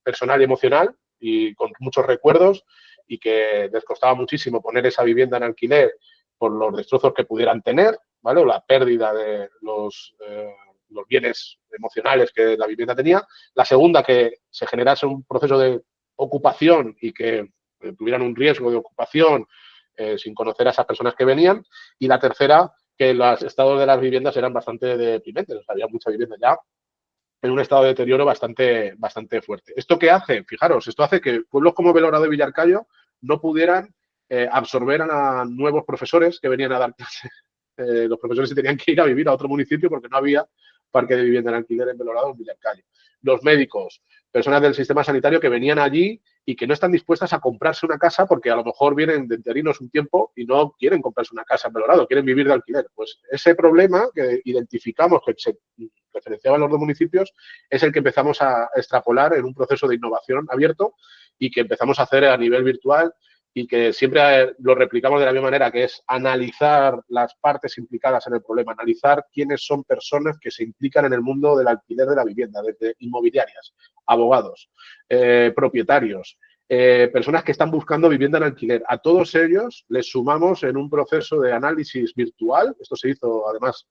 personal y emocional y con muchos recuerdos y que les costaba muchísimo poner esa vivienda en alquiler por los destrozos que pudieran tener, ¿vale? O la pérdida de los bienes emocionales que la vivienda tenía. La segunda, que se generase un proceso de ocupación y que tuvieran un riesgo de ocupación sin conocer a esas personas que venían. Y la tercera, que los estados de las viviendas eran bastante deprimentes. O sea, había mucha vivienda ya en un estado de deterioro bastante fuerte. ¿Esto qué hace? Fijaros, esto hace que pueblos como Belorado y Villarcayo no pudieran absorber a nuevos profesores que venían a dar clases. Los profesores se tenían que ir a vivir a otro municipio porque no había parque de vivienda en alquiler en Belorado o en Villarcayo. Los médicos, personas del sistema sanitario que venían allí y que no están dispuestas a comprarse una casa porque a lo mejor vienen de interinos un tiempo y no quieren comprarse una casa en Belorado, quieren vivir de alquiler. Pues ese problema que identificamos, que se referenciaba en los dos municipios, es el que empezamos a extrapolar en un proceso de innovación abierto y que empezamos a hacer a nivel virtual y que siempre lo replicamos de la misma manera, que es analizar las partes implicadas en el problema, analizar quiénes son personas que se implican en el mundo del alquiler de la vivienda, desde inmobiliarias, abogados, propietarios, personas que están buscando vivienda en alquiler. A todos ellos les sumamos en un proceso de análisis virtual, esto se hizo además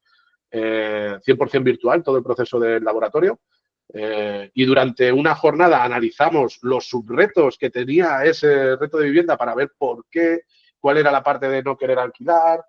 100% virtual, todo el proceso del laboratorio, y durante una jornada analizamos los subretos que tenía ese reto de vivienda para ver por qué, cuál era la parte de no querer alquilar,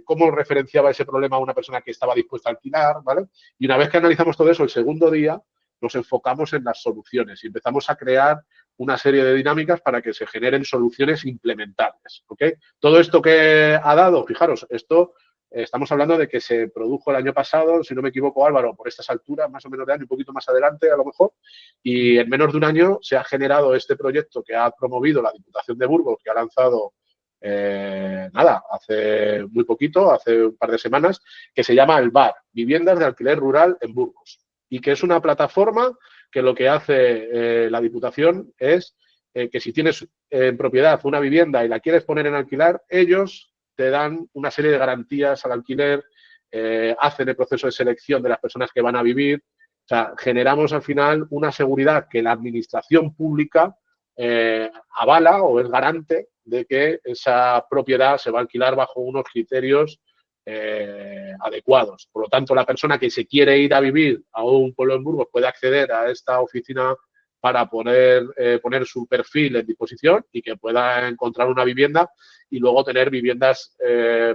cómo referenciaba ese problema a una persona que estaba dispuesta a alquilar, ¿vale? Y una vez que analizamos todo eso, el segundo día nos enfocamos en las soluciones y empezamos a crear una serie de dinámicas para que se generen soluciones implementables, ¿ok? Todo esto que ha dado, fijaros, esto... Estamos hablando de que se produjo el año pasado, si no me equivoco, Álvaro, por estas alturas, más o menos de año, un poquito más adelante a lo mejor, y en menos de un año se ha generado este proyecto que ha promovido la Diputación de Burgos, que ha lanzado, hace muy poquito, hace un par de semanas, que se llama el VAR, Viviendas de Alquiler Rural en Burgos, y que es una plataforma que lo que hace la Diputación es que si tienes en propiedad una vivienda y la quieres poner en alquilar, ellos te dan una serie de garantías al alquiler, hacen el proceso de selección de las personas que van a vivir. O sea, generamos al final una seguridad que la administración pública avala o es garante de que esa propiedad se va a alquilar bajo unos criterios adecuados. Por lo tanto, la persona que se quiere ir a vivir a un pueblo en Burgos puede acceder a esta oficina para poner su perfil en disposición y que pueda encontrar una vivienda y luego tener viviendas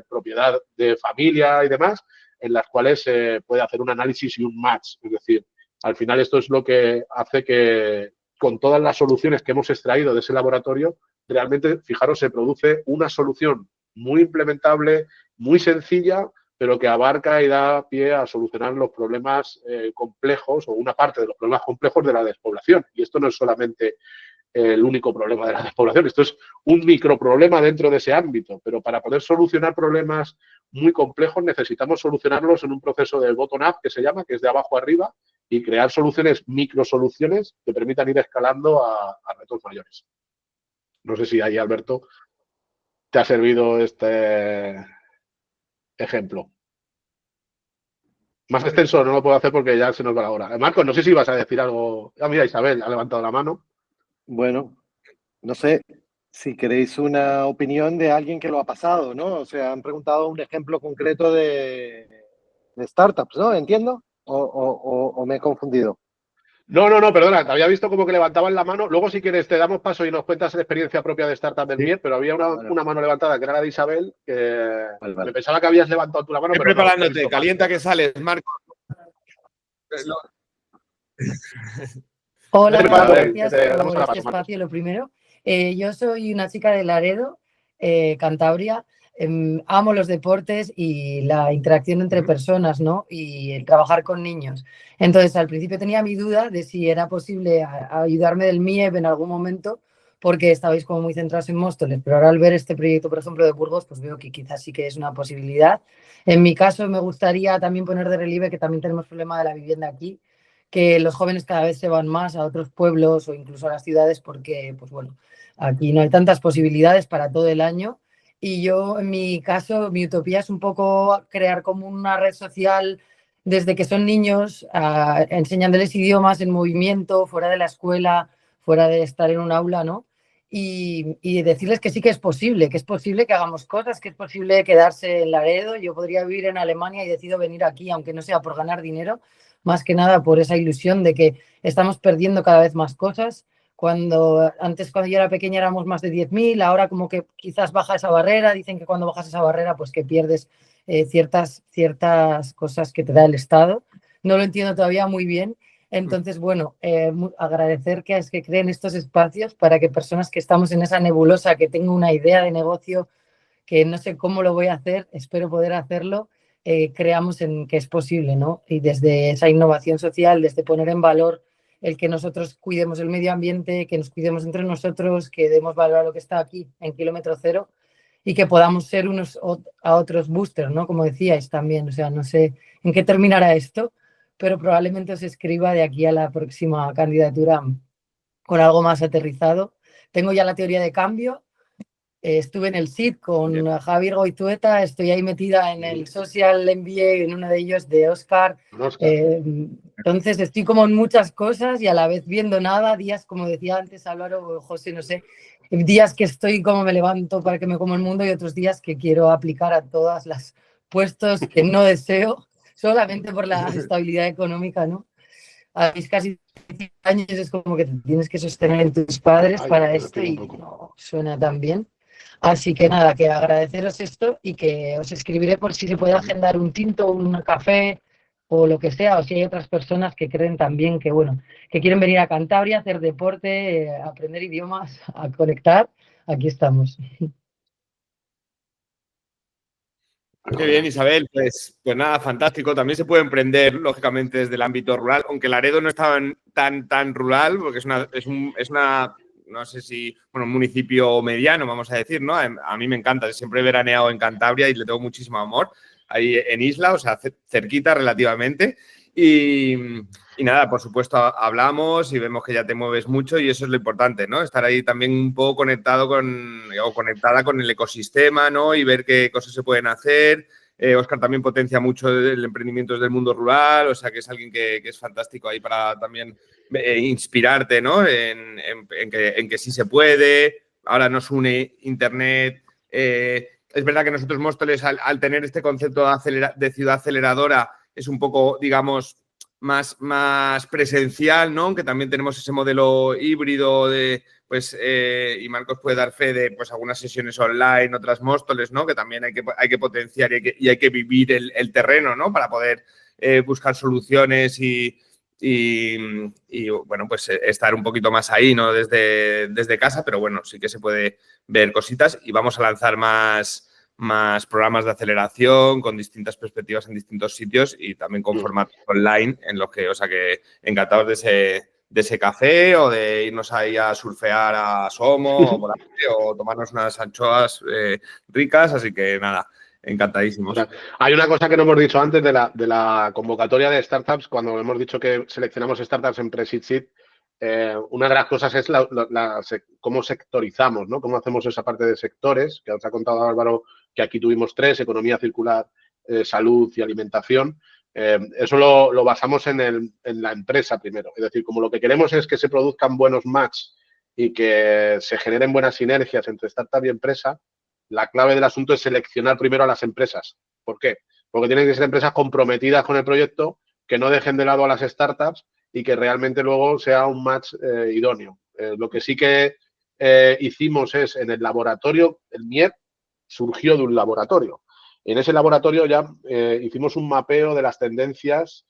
propiedad de familia y demás, en las cuales se puede hacer un análisis y un match. Es decir, al final esto es lo que hace que con todas las soluciones que hemos extraído de ese laboratorio, realmente, fijaros, se produce una solución muy implementable, muy sencilla, pero que abarca y da pie a solucionar los problemas complejos o una parte de los problemas complejos de la despoblación. Y esto no es solamente el único problema de la despoblación, esto es un microproblema dentro de ese ámbito, pero para poder solucionar problemas muy complejos necesitamos solucionarlos en un proceso de bottom-up que se llama, que es de abajo arriba, y crear soluciones, microsoluciones que permitan ir escalando a retos mayores. No sé si ahí, Alberto, te ha servido este ejemplo. Más extenso no lo puedo hacer porque ya se nos va la hora. Marcos, no sé si vas a decir algo. Ah, mira, Isabel ha levantado la mano. Bueno, no sé si queréis una opinión de alguien que lo ha pasado, ¿no? O sea, han preguntado un ejemplo concreto de startups, ¿no? ¿Entiendo? ¿O me he confundido? No, perdona, te había visto como que levantaban la mano. Luego, si quieres, te damos paso y nos cuentas la experiencia propia de startup del MIER, pero había una mano levantada que era la de Isabel, que me pensaba que habías levantado tú la mano. Pero preparándote, no, calienta que sales, Marco. Hola, gracias por este espacio, lo primero. Yo soy una chica de Laredo, Cantabria. Amo los deportes y la interacción entre personas, ¿no? Y el trabajar con niños. Entonces, al principio tenía mi duda de si era posible ayudarme del MIEB en algún momento, porque estabais como muy centrados en Móstoles, pero ahora al ver este proyecto, por ejemplo, de Burgos, pues veo que quizás sí que es una posibilidad. En mi caso, me gustaría también poner de relieve que también tenemos problema de la vivienda aquí, que los jóvenes cada vez se van más a otros pueblos o incluso a las ciudades porque, pues bueno, aquí no hay tantas posibilidades para todo el año. Y yo, en mi caso, mi utopía es un poco crear como una red social desde que son niños, enseñándoles idiomas en movimiento, fuera de la escuela, fuera de estar en un aula, ¿no? y decirles que sí que es posible que hagamos cosas, que es posible quedarse en Laredo. Yo podría vivir en Alemania y decido venir aquí, aunque no sea por ganar dinero, más que nada por esa ilusión de que estamos perdiendo cada vez más cosas. Antes, cuando yo era pequeña, éramos más de 10.000, ahora como que quizás baja esa barrera. Dicen que cuando bajas esa barrera, pues que pierdes ciertas cosas que te da el Estado. No lo entiendo todavía muy bien. Entonces, bueno, agradecer que creen estos espacios para que personas que estamos en esa nebulosa, que tengo una idea de negocio, que no sé cómo lo voy a hacer, espero poder hacerlo, creamos en que es posible, ¿no? Y desde esa innovación social, desde poner en valor el que nosotros cuidemos el medio ambiente, que nos cuidemos entre nosotros, que demos valor a lo que está aquí en kilómetro cero y que podamos ser unos a otros boosters, ¿no? Como decíais también, o sea, no sé en qué terminará esto, pero probablemente os escriba de aquí a la próxima candidatura con algo más aterrizado. Tengo ya la teoría de cambio. Estuve en el SID con Javier Goitueta, estoy ahí metida en el Social MBA, en uno de ellos de Oscar. Entonces estoy como en muchas cosas y a la vez viendo nada, días, como decía antes Álvaro o José, no sé, días que estoy como me levanto para que me como el mundo y otros días que quiero aplicar a todas las puestos que no deseo, solamente por la estabilidad económica, ¿no? A mis casi 10 años es como que te tienes que sostener en tus padres para esto y no suena tan bien. Así que nada, que agradeceros esto y que os escribiré por si se puede agendar un tinto, un café o lo que sea, o si hay otras personas que creen también que, bueno, que quieren venir a Cantabria, hacer deporte, aprender idiomas, a conectar, aquí estamos. Qué bien, Isabel. Pues nada, fantástico. También se puede emprender, lógicamente, desde el ámbito rural, aunque Laredo no está tan rural, porque es una, no sé si, bueno, un municipio mediano, vamos a decir, ¿no? A mí me encanta. Siempre he veraneado en Cantabria y le tengo muchísimo amor. Ahí en Isla, o sea, cerquita relativamente. Y nada, por supuesto, hablamos y vemos que ya te mueves mucho y eso es lo importante, ¿no? Estar ahí también un poco conectado o conectada con el ecosistema, ¿no? Y ver qué cosas se pueden hacer. Óscar también potencia mucho el emprendimiento desde el mundo rural, o sea que es alguien que es fantástico ahí para también inspirarte, ¿no? En que sí se puede. Ahora nos une Internet. Es verdad que nosotros, Móstoles, al tener este concepto de ciudad aceleradora, es un poco, digamos, más presencial, ¿no? Aunque también tenemos ese modelo híbrido de, pues, y Marcos puede dar fe de, pues, algunas sesiones online, otras Móstoles, ¿no? Que también hay que potenciar y hay que vivir el terreno, ¿no? Para poder buscar soluciones y, bueno, pues estar un poquito más ahí, ¿no? Desde casa, pero bueno, sí que se puede ver cositas y vamos a lanzar más programas de aceleración con distintas perspectivas en distintos sitios y también con formatos online en los que, o sea que encantados de ese café o de irnos ahí a surfear a Somo o tomarnos unas anchoas ricas, así que nada, encantadísimos. O sea, hay una cosa que no hemos dicho antes de la convocatoria de startups, cuando hemos dicho que seleccionamos startups en Pre-Seed, una de las cosas es cómo sectorizamos, ¿no? Cómo hacemos esa parte de sectores, que os ha contado Álvaro que aquí tuvimos 3, economía circular, salud y alimentación. Eso lo basamos en la empresa primero. Es decir, como lo que queremos es que se produzcan buenos matches y que se generen buenas sinergias entre startup y empresa, la clave del asunto es seleccionar primero a las empresas. ¿Por qué? Porque tienen que ser empresas comprometidas con el proyecto, que no dejen de lado a las startups y que realmente luego sea un match idóneo. Lo que sí que hicimos es en el laboratorio, el MIEP surgió de un laboratorio. En ese laboratorio ya hicimos un mapeo de las tendencias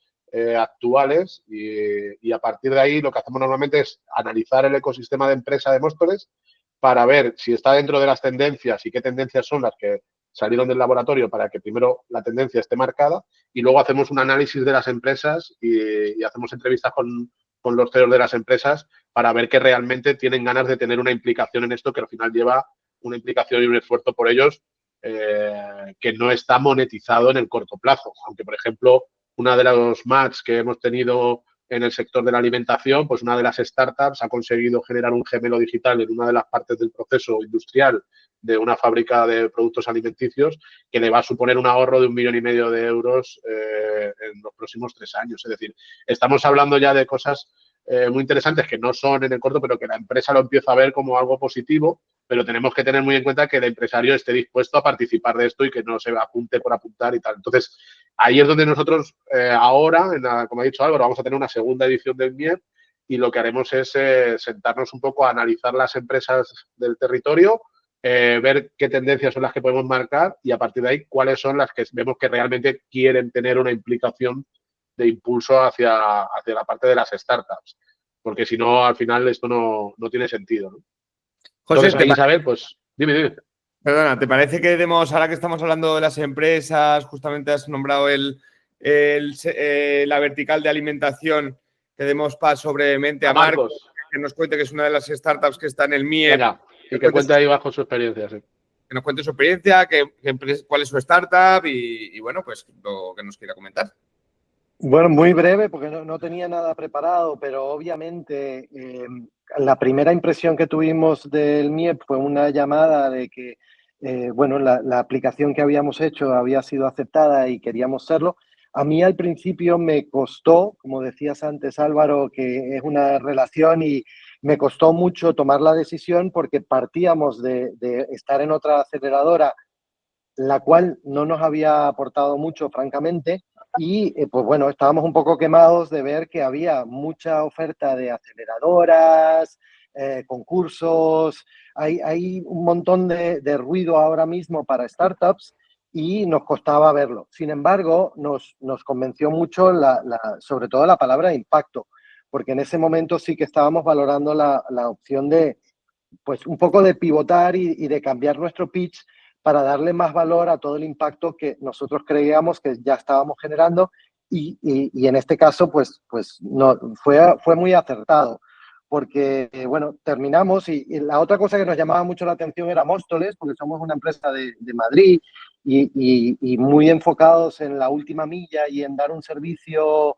actuales y a partir de ahí lo que hacemos normalmente es analizar el ecosistema de empresa de Móstoles para ver si está dentro de las tendencias y qué tendencias son las que salieron del laboratorio para que primero la tendencia esté marcada y luego hacemos un análisis de las empresas y hacemos entrevistas con los CEOs de las empresas para ver que realmente tienen ganas de tener una implicación en esto que al final lleva una implicación y un esfuerzo por ellos que no está monetizado en el corto plazo. Aunque, por ejemplo, una de los matches que hemos tenido en el sector de la alimentación, pues una de las startups ha conseguido generar un gemelo digital en una de las partes del proceso industrial de una fábrica de productos alimenticios que le va a suponer un ahorro de 1,5 millones de euros en los próximos 3 años. Es decir, estamos hablando ya de cosas muy interesantes que no son en el corto, pero que la empresa lo empieza a ver como algo positivo, pero tenemos que tener muy en cuenta que el empresario esté dispuesto a participar de esto y que no se apunte por apuntar y tal. Entonces, ahí es donde nosotros ahora, como ha dicho Álvaro, vamos a tener una segunda edición del MIEP y lo que haremos es sentarnos un poco a analizar las empresas del territorio, ver qué tendencias son las que podemos marcar y a partir de ahí cuáles son las que vemos que realmente quieren tener una implicación de impulso hacia la parte de las startups, porque si no, al final esto no tiene sentido, ¿no? José, Entonces, ahí, Isabel, pues dime. Perdona, ¿te parece que demos, ahora que estamos hablando de las empresas, justamente has nombrado la vertical de alimentación, que demos paso brevemente a Marcos, que nos cuente que es una de las startups que está en el MIEP. Venga, y que cuente ahí bajo su experiencia, sí. Que nos cuente su experiencia, cuál es su startup y bueno, pues lo que nos quiera comentar. Bueno, muy breve porque no tenía nada preparado, pero obviamente la primera impresión que tuvimos del MIEP fue una llamada de que, bueno, la aplicación que habíamos hecho había sido aceptada y queríamos serlo. A mí al principio me costó, como decías antes Álvaro, que es una relación y me costó mucho tomar la decisión porque partíamos de estar en otra aceleradora, la cual no nos había aportado mucho, francamente, y pues bueno, estábamos un poco quemados de ver que había mucha oferta de aceleradoras, concursos, hay un montón de ruido ahora mismo para startups y nos costaba verlo. Sin embargo, nos convenció mucho sobre todo la palabra impacto, porque en ese momento sí que estábamos valorando la opción de, pues un poco de pivotar y de cambiar nuestro pitch para darle más valor a todo el impacto que nosotros creíamos que ya estábamos generando y en este caso pues no, fue muy acertado porque, bueno, terminamos y la otra cosa que nos llamaba mucho la atención era Móstoles, porque somos una empresa de Madrid y muy enfocados en la última milla y en dar un servicio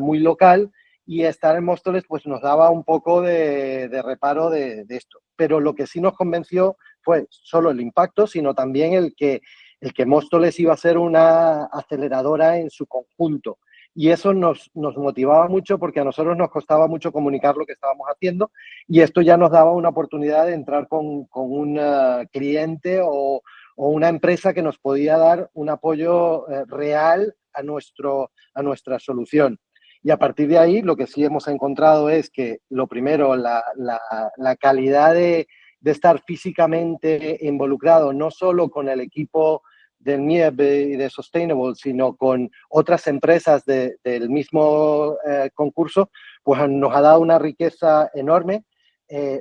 muy local, y estar en Móstoles pues nos daba un poco de reparo de esto. Pero lo que sí nos convenció fue solo el impacto, sino también el que Móstoles iba a ser una aceleradora en su conjunto. Y eso nos motivaba mucho porque a nosotros nos costaba mucho comunicar lo que estábamos haciendo y esto ya nos daba una oportunidad de entrar con un cliente o una empresa que nos podía dar un apoyo real a nuestra solución. Y a partir de ahí, lo que sí hemos encontrado es que, lo primero, la calidad de estar físicamente involucrado, no solo con el equipo del MIEP y de Sustainable, sino con otras empresas del mismo concurso, pues nos ha dado una riqueza enorme.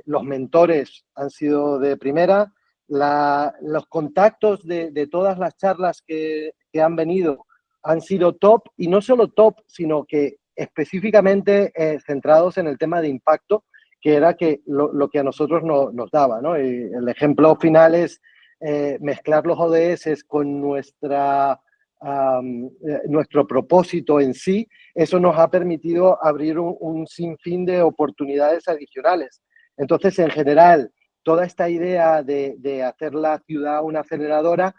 Los mentores han sido de primera. Los contactos de todas las charlas que han venido han sido top, y no solo top, sino que específicamente centrados en el tema de impacto, que era lo que a nosotros nos daba, ¿no? El ejemplo final es mezclar los ODS con nuestro propósito en sí. Eso nos ha permitido abrir un sinfín de oportunidades adicionales. Entonces, en general, toda esta idea de hacer la ciudad una aceleradora,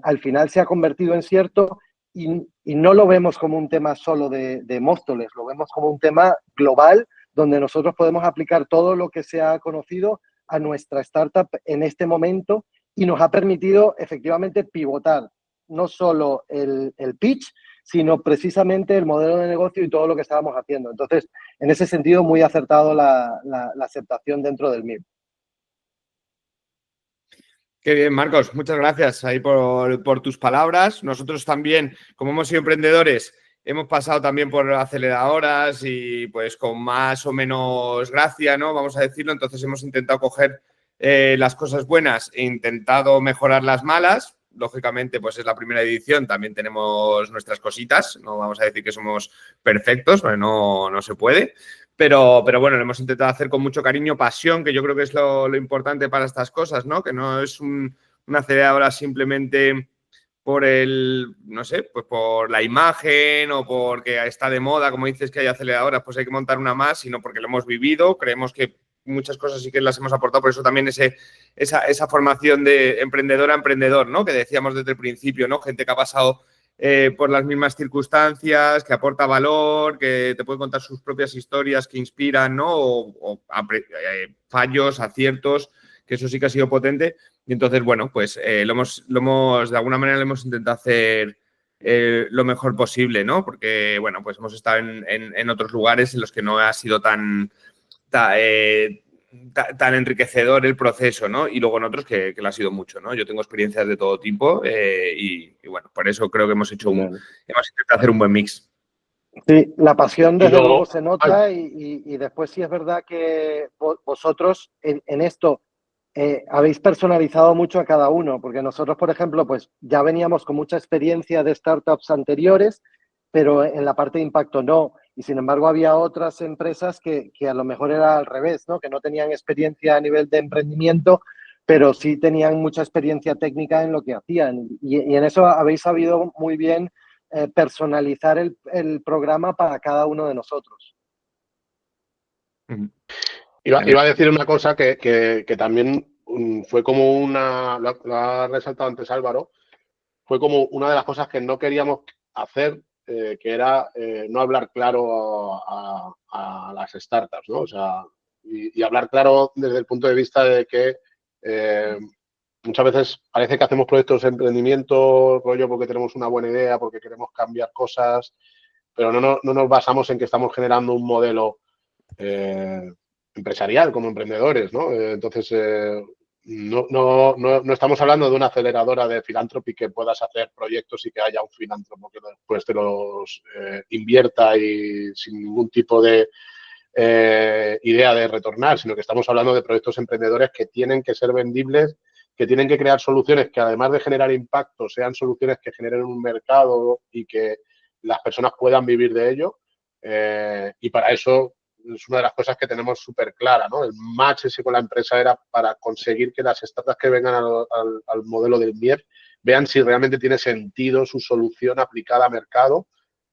al final se ha convertido en cierto. Y no lo vemos como un tema solo de Móstoles, lo vemos como un tema global donde nosotros podemos aplicar todo lo que se ha conocido a nuestra startup en este momento y nos ha permitido efectivamente pivotar no solo el pitch, sino precisamente el modelo de negocio y todo lo que estábamos haciendo. Entonces, en ese sentido, muy acertado la aceptación dentro del MIEP. Qué bien, Marcos. Muchas gracias ahí por tus palabras. Nosotros también, como hemos sido emprendedores, hemos pasado también por aceleradoras y pues con más o menos gracia, ¿no? Vamos a decirlo. Entonces hemos intentado coger las cosas buenas e intentado mejorar las malas. Lógicamente, pues es la primera edición. También tenemos nuestras cositas. No vamos a decir que somos perfectos, porque no se puede. Pero bueno, lo hemos intentado hacer con mucho cariño, pasión, que yo creo que es lo importante para estas cosas, ¿no? Que no es una aceleradora simplemente por no sé, pues por la imagen o porque está de moda, como dices que hay aceleradoras, pues hay que montar una más, sino porque lo hemos vivido, creemos que muchas cosas sí que las hemos aportado, por eso también esa formación de emprendedor a emprendedor, ¿no? Que decíamos desde el principio, ¿no? Gente que ha pasado por las mismas circunstancias, que aporta valor, que te puede contar sus propias historias que inspiran, ¿no? O fallos, aciertos, que eso sí que ha sido potente. Y entonces, bueno, pues de alguna manera lo hemos intentado hacer lo mejor posible, ¿no? Porque, bueno, pues hemos estado en otros lugares en los que no ha sido tan enriquecedor el proceso, ¿no? Y luego en otros que lo ha sido mucho, ¿no? Yo tengo experiencias de todo tipo y bueno, por eso creo que hemos intentado hacer un buen mix. Sí, la pasión desde luego, luego se nota y después sí es verdad que vosotros en esto habéis personalizado mucho a cada uno, porque nosotros, por ejemplo, pues ya veníamos con mucha experiencia de startups anteriores, pero en la parte de impacto no. Y sin embargo había otras empresas que a lo mejor era al revés, ¿no? Que no tenían experiencia a nivel de emprendimiento, pero sí tenían mucha experiencia técnica en lo que hacían. Y en eso habéis sabido muy bien personalizar el programa para cada uno de nosotros. Iba a decir una cosa que también fue como lo ha resaltado antes Álvaro, fue como una de las cosas que no queríamos hacer, que era no hablar claro a las startups, ¿no? O sea, y hablar claro desde el punto de vista de que muchas veces parece que hacemos proyectos de emprendimiento, rollo porque tenemos una buena idea, porque queremos cambiar cosas, pero no nos basamos en que estamos generando un modelo empresarial como emprendedores, ¿no? Entonces, no estamos hablando de una aceleradora de philanthropy que puedas hacer proyectos y que haya un filántropo que después te los invierta y sin ningún tipo de idea de retornar, sino que estamos hablando de proyectos emprendedores que tienen que ser vendibles, que tienen que crear soluciones que además de generar impacto, sean soluciones que generen un mercado y que las personas puedan vivir de ello. Y para eso es una de las cosas que tenemos súper clara, ¿no? El match ese con la empresa era para conseguir que las startups que vengan al modelo del MIEP vean si realmente tiene sentido su solución aplicada a mercado,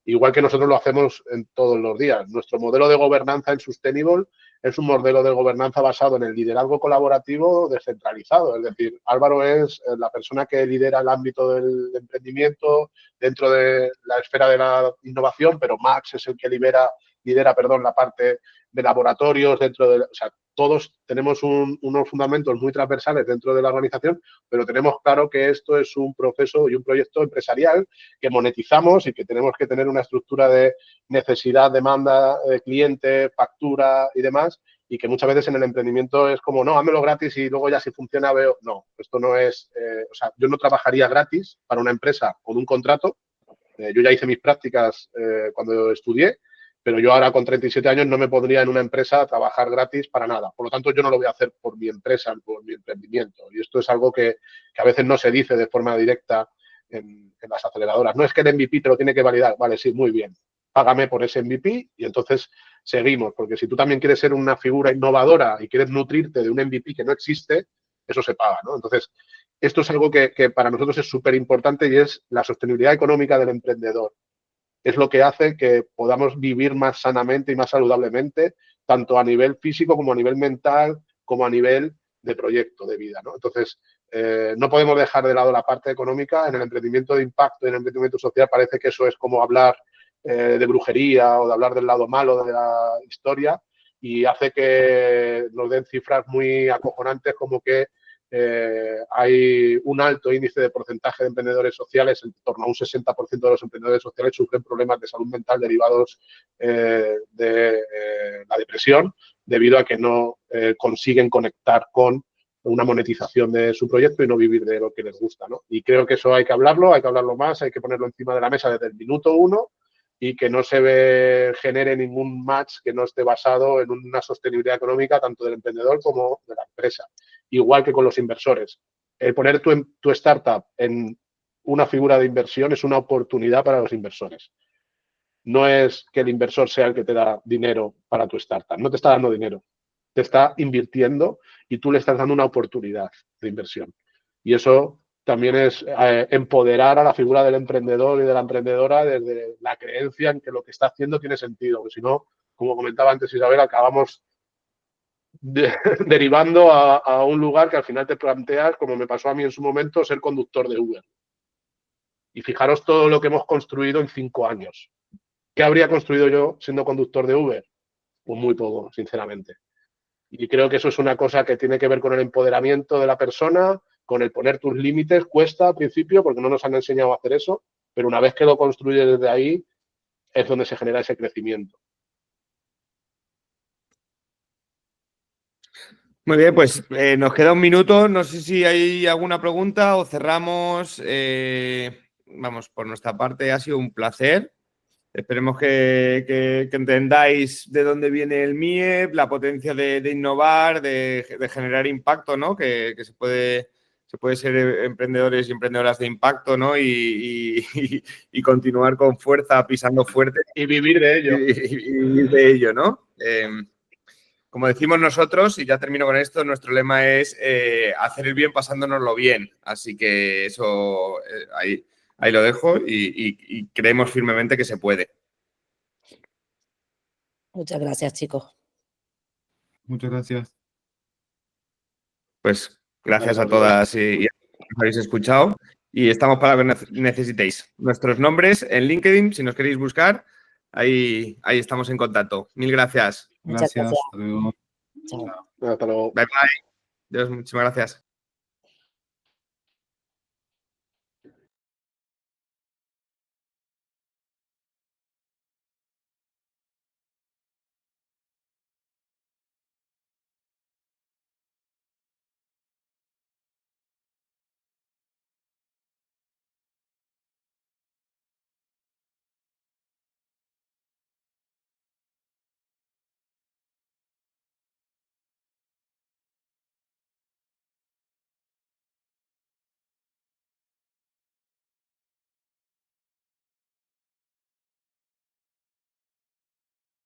igual que nosotros lo hacemos en todos los días. Nuestro modelo de gobernanza en Sustainable es un modelo de gobernanza basado en el liderazgo colaborativo descentralizado. Es decir, Álvaro es la persona que lidera el ámbito del emprendimiento dentro de la esfera de la innovación, pero Max es el que lidera la parte de laboratorios dentro de... O sea, todos tenemos unos fundamentos muy transversales dentro de la organización, pero tenemos claro que esto es un proceso y un proyecto empresarial que monetizamos y que tenemos que tener una estructura de necesidad, demanda, cliente, factura y demás, y que muchas veces en el emprendimiento es como, no, házmelo gratis y luego ya si funciona veo... No, esto no es... o sea, yo no trabajaría gratis para una empresa con un contrato. Yo ya hice mis prácticas cuando estudié, pero yo ahora con 37 años no me pondría en una empresa a trabajar gratis para nada. Por lo tanto, yo no lo voy a hacer por mi empresa, por mi emprendimiento. Y esto es algo que a veces no se dice de forma directa en las aceleradoras. No es que el MVP te lo tiene que validar. Vale, sí, muy bien. Págame por ese MVP y entonces seguimos. Porque si tú también quieres ser una figura innovadora y quieres nutrirte de un MVP que no existe, eso se paga, ¿no? Entonces, esto es algo que para nosotros es súper importante y es la sostenibilidad económica del emprendedor. Es lo que hace que podamos vivir más sanamente y más saludablemente, tanto a nivel físico como a nivel mental, como a nivel de proyecto de vida, ¿no? Entonces, no podemos dejar de lado la parte económica. En el emprendimiento de impacto y en el emprendimiento social parece que eso es como hablar de brujería o de hablar del lado malo de la historia y hace que nos den cifras muy acojonantes como que hay un alto índice de porcentaje de emprendedores sociales, en torno a un 60% de los emprendedores sociales sufren problemas de salud mental derivados de la depresión, debido a que no consiguen conectar con una monetización de su proyecto y no vivir de lo que les gusta, ¿no? Y creo que eso hay que hablarlo más, hay que ponerlo encima de la mesa desde el minuto uno y que no se genere ningún match que no esté basado en una sostenibilidad económica tanto del emprendedor como de la empresa. Igual que con los inversores. El poner tu startup en una figura de inversión es una oportunidad para los inversores. No es que el inversor sea el que te da dinero para tu startup. No te está dando dinero. Te está invirtiendo y tú le estás dando una oportunidad de inversión. Y eso también es empoderar a la figura del emprendedor y de la emprendedora desde la creencia en que lo que está haciendo tiene sentido. Porque si no, como comentaba antes Isabel, acabamos derivando a un lugar que al final te planteas, como me pasó a mí en su momento, ser conductor de Uber. Y fijaros todo lo que hemos construido en 5 años. ¿Qué habría construido yo siendo conductor de Uber? Pues muy poco, sinceramente. Y creo que eso es una cosa que tiene que ver con el empoderamiento de la persona, con el poner tus límites. Cuesta al principio porque no nos han enseñado a hacer eso, pero una vez que lo construyes desde ahí es donde se genera ese crecimiento. Muy bien, pues nos queda un minuto. No sé si hay alguna pregunta o cerramos. Vamos, por nuestra parte ha sido un placer. Esperemos que entendáis de dónde viene el MIEP, la potencia de innovar, de generar impacto, ¿no? Que se puede ser emprendedores y emprendedoras de impacto, ¿no? Y continuar con fuerza, pisando fuerte. Y vivir de ello. Y vivir de ello, ¿no? Como decimos nosotros, y ya termino con esto, nuestro lema es hacer el bien pasándonoslo bien. Así que eso ahí lo dejo y creemos firmemente que se puede. Muchas gracias, chicos. Muchas gracias. Pues gracias a todas y a todos que nos habéis escuchado. Y estamos para lo que necesitéis. Nuestros nombres en LinkedIn, si nos queréis buscar, ahí estamos en contacto. Mil gracias. Muchas gracias. Hasta luego. Chao. Hasta luego. Bye, bye. Dios, muchísimas gracias.